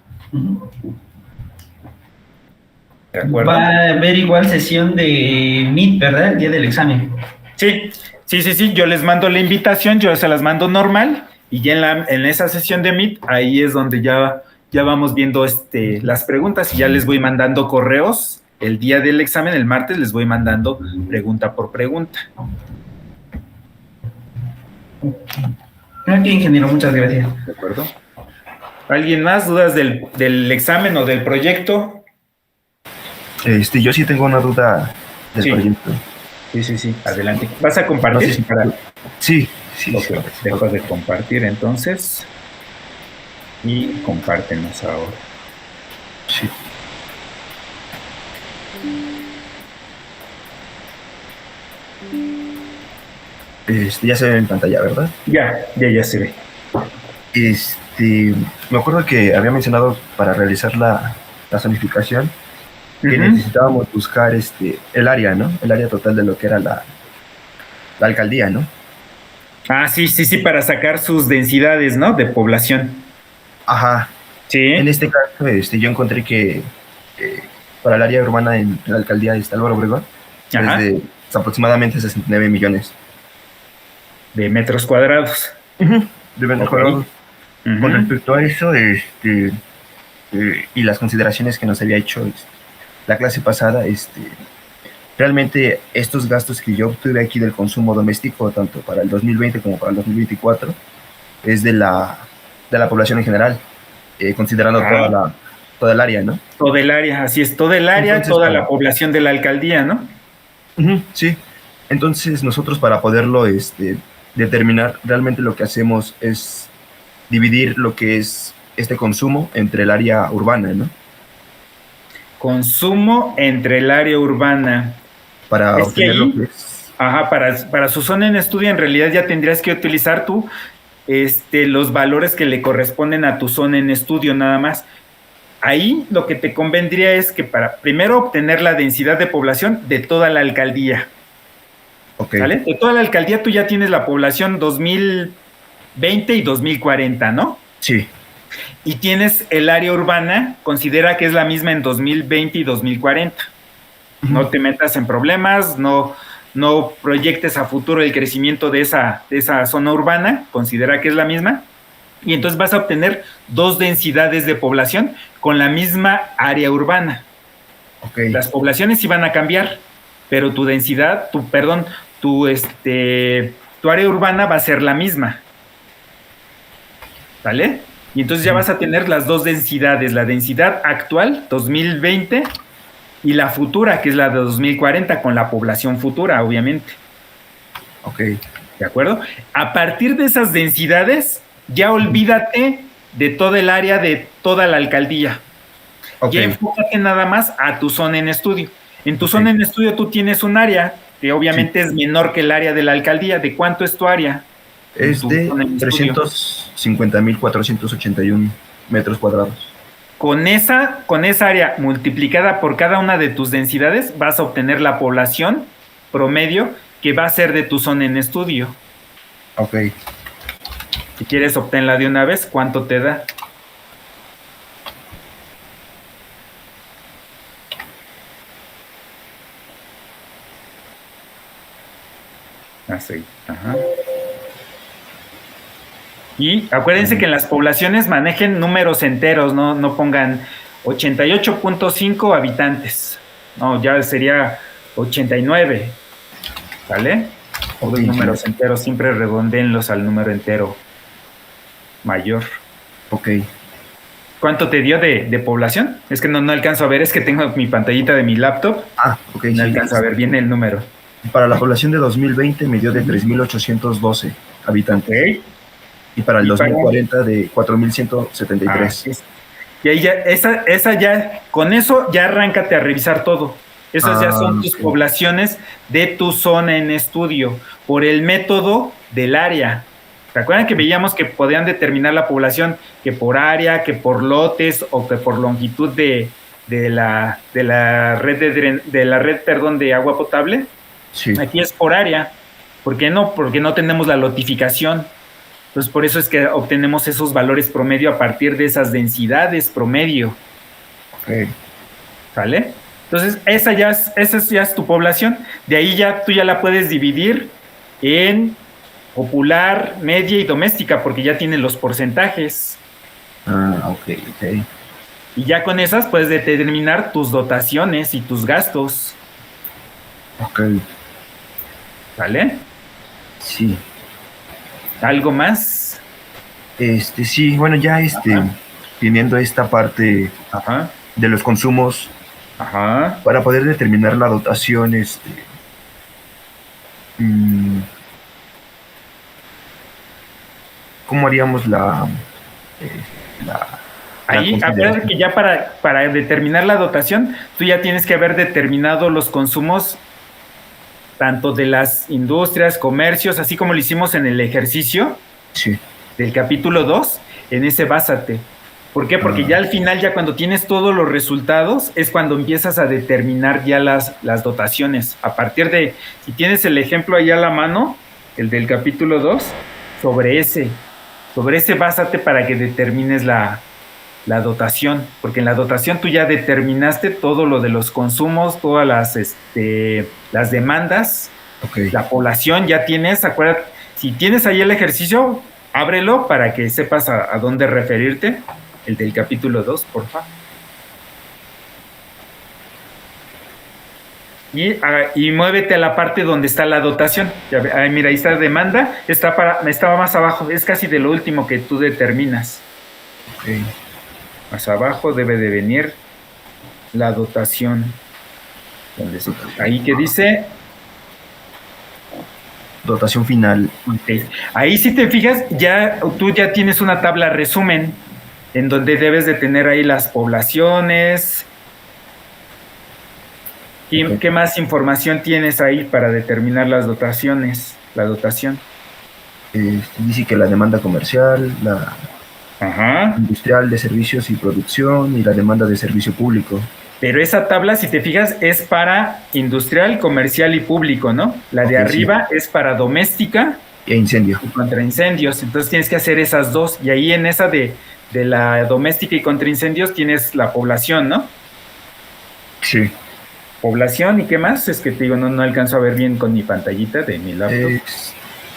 ¿De acuerdo? Va a haber igual sesión de Meet, ¿verdad? El día del examen. Sí. Yo les mando la invitación, yo se las mando normal y ya en esa sesión de Meet, ahí es donde ya vamos viendo las preguntas y ya les voy mandando correos. El día del examen, el martes, les voy mandando pregunta por pregunta. Ok, ingeniero, muchas gracias. ¿De acuerdo? ¿Alguien más? ¿Dudas del examen o del proyecto? Yo sí tengo una duda del proyecto. Sí. Adelante. ¿Vas a compartir? Sí. Okay. Dejo de compartir entonces. Y compártenos ahora. Sí. Ya se ve en pantalla, ¿verdad? Ya se ve. Me acuerdo que había mencionado para realizar la zonificación que necesitábamos buscar el área, ¿no? El área total de lo que era la alcaldía, ¿no? Sí, para sacar sus densidades, ¿no? De población. Ajá. Sí. En este caso, yo encontré que para el área urbana en la alcaldía de Álvaro Obregón es de aproximadamente 69 millones. De metros cuadrados. De metros cuadrados. Con respecto a eso, y las consideraciones que nos había hecho la clase pasada, realmente estos gastos que yo obtuve aquí del consumo doméstico, tanto para el 2020 como para el 2024, es de la población en general, considerando toda el área, ¿no? Todo el área, así es, todo el área, entonces, toda la población de la alcaldía, ¿no? Sí, entonces nosotros para poderlo determinar, realmente lo que hacemos es dividir lo que es este consumo entre el área urbana, ¿no? Consumo entre el área urbana. Para obtener lo que es. Para su zona en estudio, en realidad ya tendrías que utilizar tú los valores que le corresponden a tu zona en estudio, nada más. Ahí lo que te convendría es que para primero obtener la densidad de población de toda la alcaldía. Okay. ¿Vale? De toda la alcaldía tú ya tienes la población 2020 y 2040, ¿no? Sí. Y tienes el área urbana, considera que es la misma en 2020 y 2040. No te metas en problemas, no proyectes a futuro el crecimiento de esa zona urbana, considera que es la misma. Y entonces vas a obtener dos densidades de población con la misma área urbana. Okay. Las poblaciones sí van a cambiar, pero tu densidad, tu área urbana va a ser la misma. ¿Vale? Y entonces ya vas a tener las dos densidades, la densidad actual, 2020, y la futura, que es la de 2040, con la población futura, obviamente. Ok. ¿De acuerdo? A partir de esas densidades, ya olvídate de todo el área de toda la alcaldía. Ok. Y enfócate nada más a tu zona en estudio. En tu zona en estudio tú tienes un área que obviamente es menor que el área de la alcaldía. ¿De cuánto es tu área? Es de 350.481 metros cuadrados. Con esa área multiplicada por cada una de tus densidades vas a obtener la población promedio que va a ser de tu zona en estudio. Ok. Si quieres obtenerla de una vez, ¿cuánto te da? Así. Ajá. Y acuérdense que en las poblaciones manejen números enteros, no pongan 88.5 habitantes. No, ya sería 89. ¿Vale? O los números enteros, siempre redondéenlos al número entero mayor. Ok. ¿Cuánto te dio de población? Es que no alcanzo a ver, es que tengo mi pantallita de mi laptop. Ok. No alcanzo a ver bien el número. Para la población de 2020 me dio de 3.812 habitantes. Okay. Y para el 2040 de 4.173. Y ahí ya, esa ya, con eso ya arráncate a revisar todo. Esas ya son tus poblaciones de tu zona en estudio, por el método del área. ¿Se acuerdan que veíamos que podían determinar la población que por área, que por lotes o que por longitud de la red de agua potable? Sí. Aquí es por área. ¿Por qué no? Porque no tenemos la lotificación. Entonces, por eso es que obtenemos esos valores promedio a partir de esas densidades promedio. Ok. ¿Vale? Entonces, esa ya es tu población. De ahí ya tú ya la puedes dividir en popular, media y doméstica, porque ya tienen los porcentajes. Ok. Y ya con esas puedes determinar tus dotaciones y tus gastos. Ok. ¿Vale? Sí. ¿Algo más? Sí, bueno, ya teniendo esta parte de los consumos, para poder determinar la dotación, ¿cómo haríamos ahí, acuérdate que ya para determinar la dotación, tú ya tienes que haber determinado los consumos tanto de las industrias, comercios, así como lo hicimos en el ejercicio del capítulo 2, en ese básate. ¿Por qué? Porque ya al final, ya cuando tienes todos los resultados, es cuando empiezas a determinar ya las dotaciones. A partir de, si tienes el ejemplo ahí a la mano, el del capítulo 2, sobre ese básate para que determines la dotación, porque en la dotación tú ya determinaste todo lo de los consumos, todas las demandas, la población ya tienes. Acuérdate, si tienes ahí el ejercicio, ábrelo para que sepas a dónde referirte, el del capítulo 2, por favor. Y muévete a la parte donde está la dotación. Mira, ahí está demanda, estaba más abajo, es casi de lo último que tú determinas. Más abajo debe de venir la dotación. Ahí que dice dotación final. Ahí, si te fijas, tú ya tienes una tabla resumen en donde debes de tener ahí las poblaciones. ¿Qué más información tienes ahí para determinar las dotaciones? La dotación. Dice que la demanda comercial, la industrial de servicios y producción y la demanda de servicio público. Pero esa tabla, si te fijas, es para industrial, comercial y público, ¿no? La de arriba es para doméstica e incendio. Y contra incendios. Entonces tienes que hacer esas dos. Y ahí en esa de la doméstica y contra incendios tienes la población, ¿no? Sí. Población, ¿y qué más? Es que te digo, no alcanzo a ver bien con mi pantallita de mi laptop.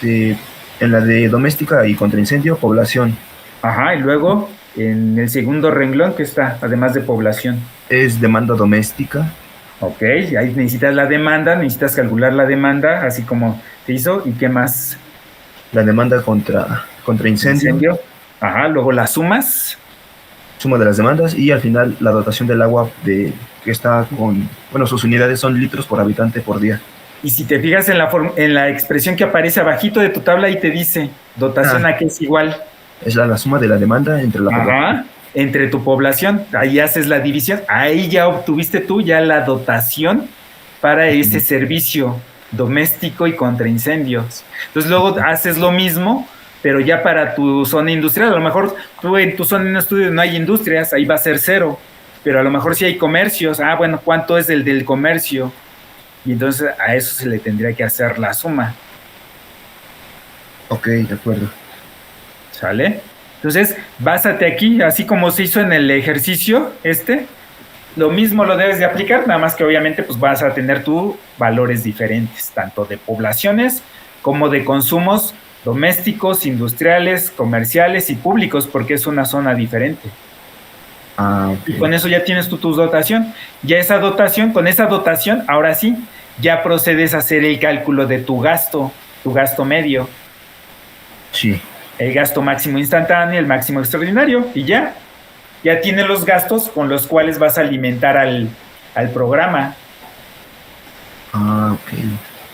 En la de doméstica y contra incendio, población. Y luego en el segundo renglón, ¿qué está? Además de población. Es demanda doméstica. Ok, ahí necesitas la demanda, necesitas calcular la demanda, así como te hizo. ¿Y qué más? La demanda contra incendio. Luego las sumas. Suma de las demandas y al final la dotación del agua que está sus unidades son litros por habitante por día. Y si te fijas en la expresión que aparece abajito de tu tabla, ahí te dice dotación a qué es igual. Es la suma de la demanda entre la población. entre tu población. Ahí haces la división. Ahí ya obtuviste tú ya la dotación para ese servicio doméstico y contra incendios. Entonces luego haces lo mismo, pero ya para tu zona industrial. A lo mejor tú en tu zona no hay industrias, ahí va a ser 0, pero a lo mejor sí hay comercios. Bueno, ¿cuánto es el del comercio? Y entonces a eso se le tendría que hacer la suma. Ok, de acuerdo. ¿Sale? Entonces, básate aquí, así como se hizo en el ejercicio lo mismo lo debes de aplicar, nada más que obviamente pues vas a tener tú valores diferentes, tanto de poblaciones como de consumos domésticos, industriales, comerciales y públicos, porque es una zona diferente. Okay. Y con eso ya tienes tú tu dotación. Con esa dotación, ahora sí, ya procedes a hacer el cálculo de tu gasto medio. Sí. El gasto máximo instantáneo, el máximo extraordinario, y ya tienes los gastos con los cuales vas a alimentar al programa. Ok.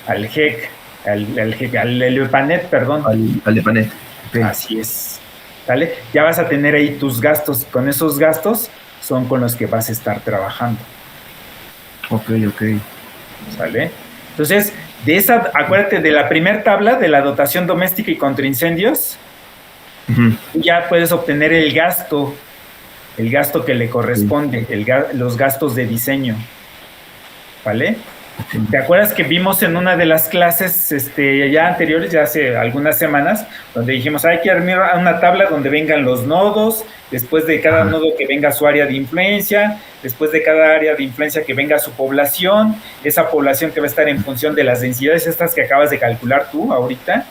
Al GEC, al EPANET, perdón. Al EPANET. Okay. Así es. ¿Vale? Ya vas a tener ahí tus gastos. Con esos gastos son con los que vas a estar trabajando. Ok. ¿Sale? Entonces, acuérdate de la primera tabla de la dotación doméstica y contra incendios. Ya puedes obtener el gasto que le corresponde, los gastos de diseño. ¿Vale? ¿Te acuerdas que vimos en una de las clases ya anteriores, ya hace algunas semanas, donde dijimos hay que armar una tabla donde vengan los nodos, después de cada nodo que venga su área de influencia, después de cada área de influencia que venga su población, esa población que va a estar en función de las densidades estas que acabas de calcular tú ahorita,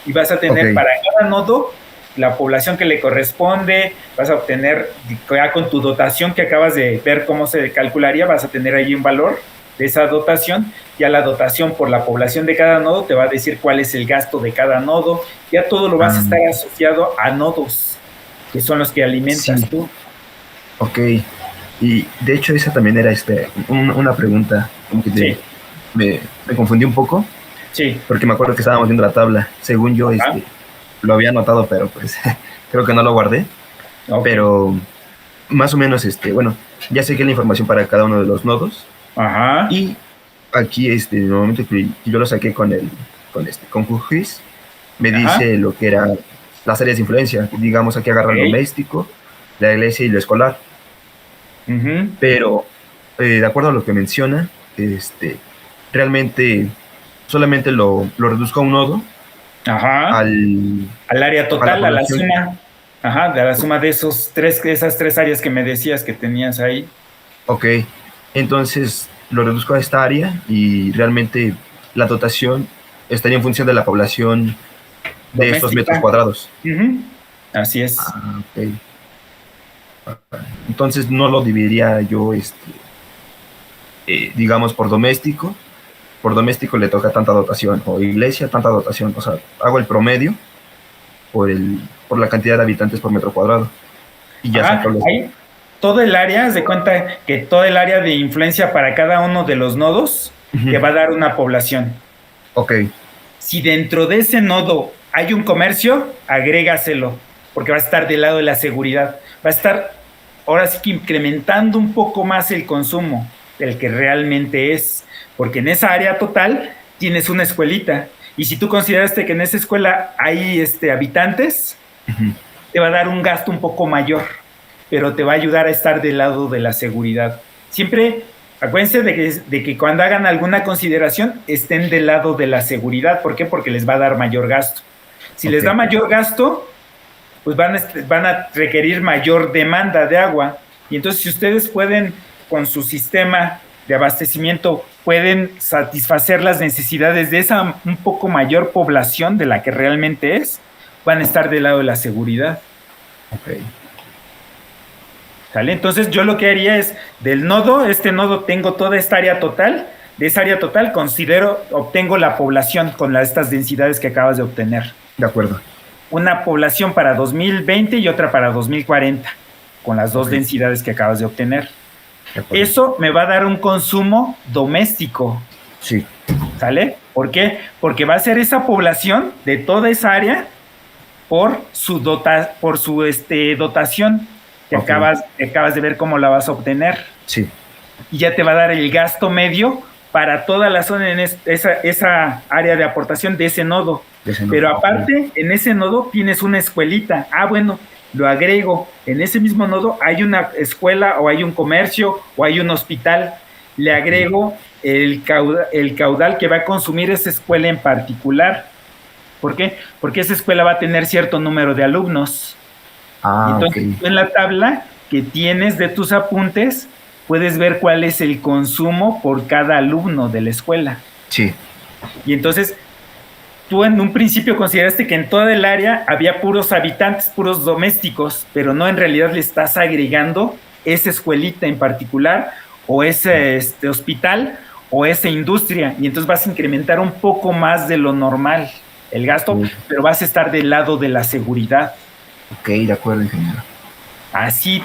y vas a tener para cada nodo la población que le corresponde, vas a obtener ya con tu dotación que acabas de ver cómo se calcularía, vas a tener ahí un valor de esa dotación. Ya la dotación por la población de cada nodo te va a decir cuál es el gasto de cada nodo. Ya todo lo vas a estar asociado a nodos, que son los que alimentas tú. Ok. Y de hecho esa también era una pregunta, como que me confundí un poco. Sí. Porque me acuerdo que estábamos viendo la tabla. Según yo, lo había anotado, pero pues creo que no lo guardé. Okay. Pero más o menos, bueno, ya sé que la información para cada uno de los nodos. Ajá. Y aquí, normalmente yo lo saqué con QGIS, me dice lo que eran las áreas de influencia. Digamos, aquí agarra el doméstico, la iglesia y lo escolar. Pero, de acuerdo a lo que menciona, realmente solamente lo reduzco a un nodo. Al área total, a la suma. De la suma de esas tres áreas que me decías que tenías ahí. Ok, entonces lo reduzco a esta área y realmente la dotación estaría en función de la población de estos metros cuadrados. Así es. Okay. Entonces no lo dividiría yo, digamos, por doméstico. Por doméstico le toca tanta dotación, o iglesia tanta dotación. O sea, hago el promedio por la cantidad de habitantes por metro cuadrado. Y ya saco los... Ahí, todo el área, haz de cuenta que todo el área de influencia para cada uno de los nodos te va a dar una población. Ok. Si dentro de ese nodo hay un comercio, agrégaselo, porque va a estar del lado de la seguridad. Va a estar, ahora sí que incrementando un poco más el consumo del que realmente es. Porque en esa área total tienes una escuelita. Y si tú consideraste que en esa escuela hay habitantes, te va a dar un gasto un poco mayor, pero te va a ayudar a estar del lado de la seguridad. Siempre acuérdense de que cuando hagan alguna consideración estén del lado de la seguridad. ¿Por qué? Porque les va a dar mayor gasto. Si les da mayor gasto, pues van a requerir mayor demanda de agua. Y entonces si ustedes pueden, con su sistema de abastecimiento, pueden satisfacer las necesidades de esa un poco mayor población de la que realmente es, van a estar del lado de la seguridad. Ok. ¿Sale? Entonces yo lo que haría es, del nodo, nodo tengo toda esta área total, de esa área total obtengo la población con estas densidades que acabas de obtener. De acuerdo. Una población para 2020 y otra para 2040, con las dos densidades que acabas de obtener. Eso me va a dar un consumo doméstico. Sí. ¿Sale? ¿Por qué? Porque va a ser esa población de toda esa área por su dotación. que acabas de ver cómo la vas a obtener. Sí. Y ya te va a dar el gasto medio para toda la zona en esa área de aportación de ese nodo. Pero aparte, en ese nodo tienes una escuelita. Bueno, lo agrego. En ese mismo nodo hay una escuela o hay un comercio o hay un hospital. Le agrego el caudal que va a consumir esa escuela en particular. ¿Por qué? Porque esa escuela va a tener cierto número de alumnos. Entonces, tú en la tabla que tienes de tus apuntes, puedes ver cuál es el consumo por cada alumno de la escuela. Sí. Y entonces, tú en un principio consideraste que en toda el área había puros habitantes, puros domésticos, pero no, en realidad le estás agregando esa escuelita en particular, o ese hospital, o esa industria, y entonces vas a incrementar un poco más de lo normal el gasto, pero vas a estar del lado de la seguridad. Ok, de acuerdo, ingeniero. Así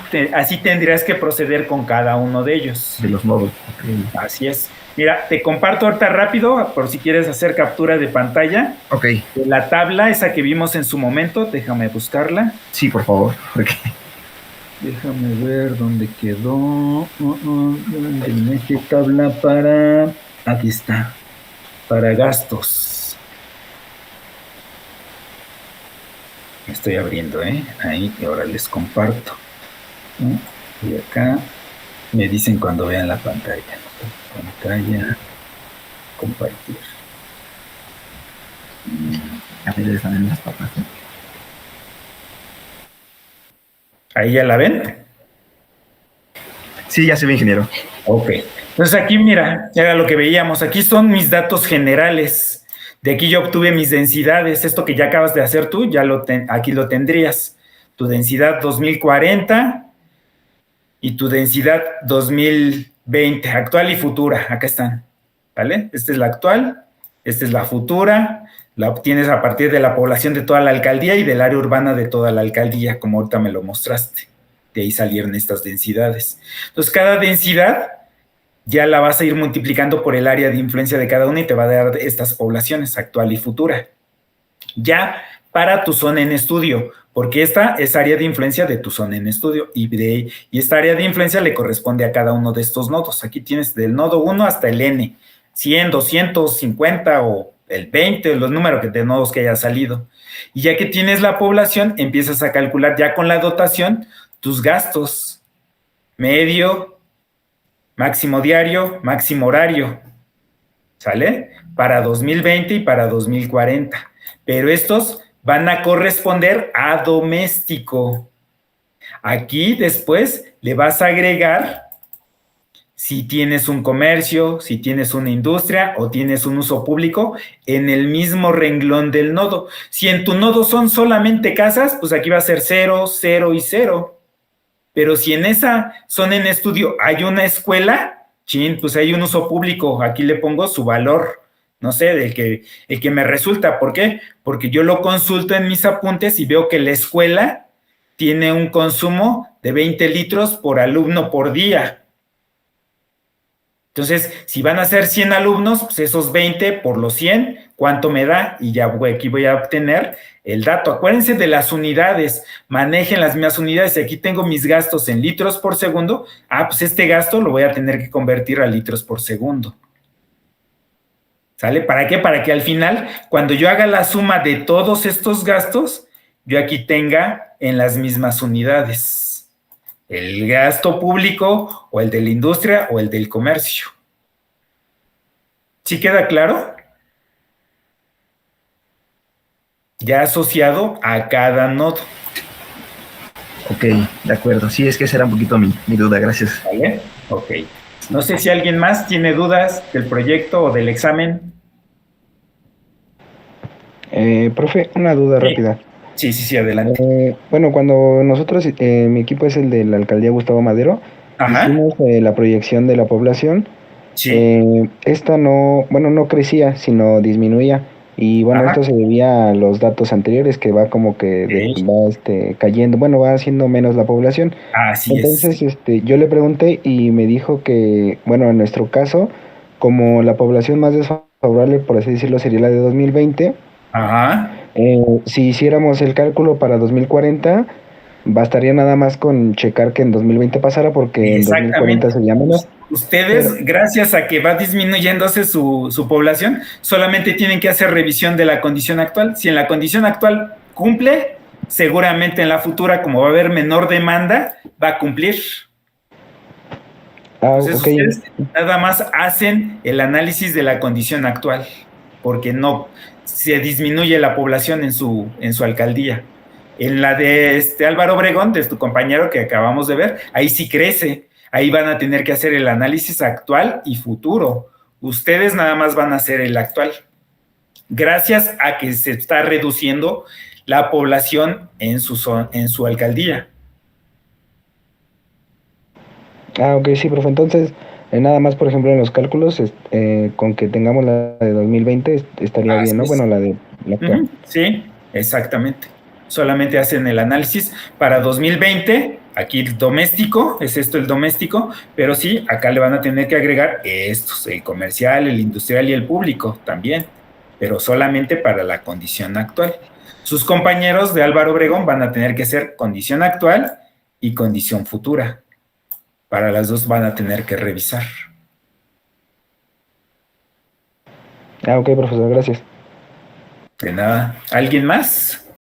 tendrías que proceder con cada uno de ellos. De los nodos. Okay. Así es. Mira, te comparto ahorita rápido, por si quieres hacer captura de pantalla. Ok. De la tabla, esa que vimos en su momento, déjame buscarla. Sí, por favor. Okay. Déjame ver dónde quedó. ¿Qué tabla para...? Aquí está. Para gastos. Me estoy abriendo, ahí, y ahora les comparto. Y acá me dicen cuando vean la pantalla. Pantalla, compartir. A ver, están en las papas. ¿Ahí ya la ven? Sí, ya se ve, ingeniero. Ok. Entonces aquí, mira, era lo que veíamos. Aquí son mis datos generales. De aquí yo obtuve mis densidades. Esto que ya acabas de hacer tú, aquí lo tendrías. Tu densidad 2040 y tu densidad 2020, actual y futura. Acá están. ¿Vale? Esta es la actual, esta es la futura. La obtienes a partir de la población de toda la alcaldía y del área urbana de toda la alcaldía, como ahorita me lo mostraste. De ahí salieron estas densidades. Entonces, cada densidad ya la vas a ir multiplicando por el área de influencia de cada una y te va a dar estas poblaciones, actual y futura. Ya para tu zona en estudio, porque esta es área de influencia de tu zona en estudio y esta área de influencia le corresponde a cada uno de estos nodos. Aquí tienes del nodo 1 hasta el N, 100, 250 o el 20, los números de nodos que haya salido. Y ya que tienes la población, empiezas a calcular ya con la dotación tus gastos, medio, máximo diario, máximo horario, ¿sale? Para 2020 y para 2040. Pero estos van a corresponder a doméstico. Aquí después le vas a agregar si tienes un comercio, si tienes una industria o tienes un uso público en el mismo renglón del nodo. Si en tu nodo son solamente casas, pues aquí va a ser 0, 0 y 0. Pero si en esa zona en estudio hay una escuela, pues hay un uso público. Aquí le pongo su valor, no sé, el que me resulta. ¿Por qué? Porque yo lo consulto en mis apuntes y veo que la escuela tiene un consumo de 20 litros por alumno por día. Entonces, si van a ser 100 alumnos, pues esos 20 por los 100, ¿cuánto me da? Y ya aquí voy a obtener el dato. Acuérdense de las unidades, manejen las mismas unidades. Aquí tengo mis gastos en litros por segundo. Pues este gasto lo voy a tener que convertir a litros por segundo. ¿Sale? ¿Para qué? Para que al final, cuando yo haga la suma de todos estos gastos, yo aquí tenga en las mismas unidades el gasto público o el de la industria o el del comercio. ¿Sí queda claro? Ya asociado a cada nodo. Ok, de acuerdo. Sí, es que esa era un poquito mi duda, gracias. ¿Vale? Ok. No sé si alguien más tiene dudas del proyecto o del examen. Profe, una duda rápida. Sí, adelante. Bueno, cuando nosotros, mi equipo es el de la alcaldía Gustavo Madero, hicimos la proyección de la población. Sí. Esta no crecía, sino disminuía. Y bueno, esto se debía a los datos anteriores, que va como que va cayendo, va haciendo menos la población. Así Entonces, yo le pregunté y me dijo que, bueno, en nuestro caso, como la población más desfavorable, por así decirlo, sería la de 2020. Si hiciéramos el cálculo para 2040, bastaría nada más con checar que en 2020 pasara porque en 2040 sería menos. Ustedes, gracias a que va disminuyéndose su población, solamente tienen que hacer revisión de la condición actual. Si en la condición actual cumple, seguramente en la futura, como va a haber menor demanda, va a cumplir. Entonces, ustedes nada más hacen el análisis de la condición actual, porque no se disminuye la población en su alcaldía. En la de Álvaro Obregón, de tu compañero que acabamos de ver, ahí sí crece. Ahí van a tener que hacer el análisis actual y futuro. Ustedes nada más van a hacer el actual. Gracias a que se está reduciendo la población en su alcaldía. Ok, sí, profe. Entonces, nada más, por ejemplo, en los cálculos, con que tengamos la de 2020 estaría bien, ¿no? Bueno, la de la actual. Sí, exactamente. Solamente hacen el análisis para 2020, aquí el doméstico, es esto el doméstico, pero sí, acá le van a tener que agregar estos, el comercial, el industrial y el público también, pero solamente para la condición actual. Sus compañeros de Álvaro Obregón van a tener que hacer condición actual y condición futura. Para las dos van a tener que revisar. Ok, profesor, gracias. De nada. ¿Alguien más?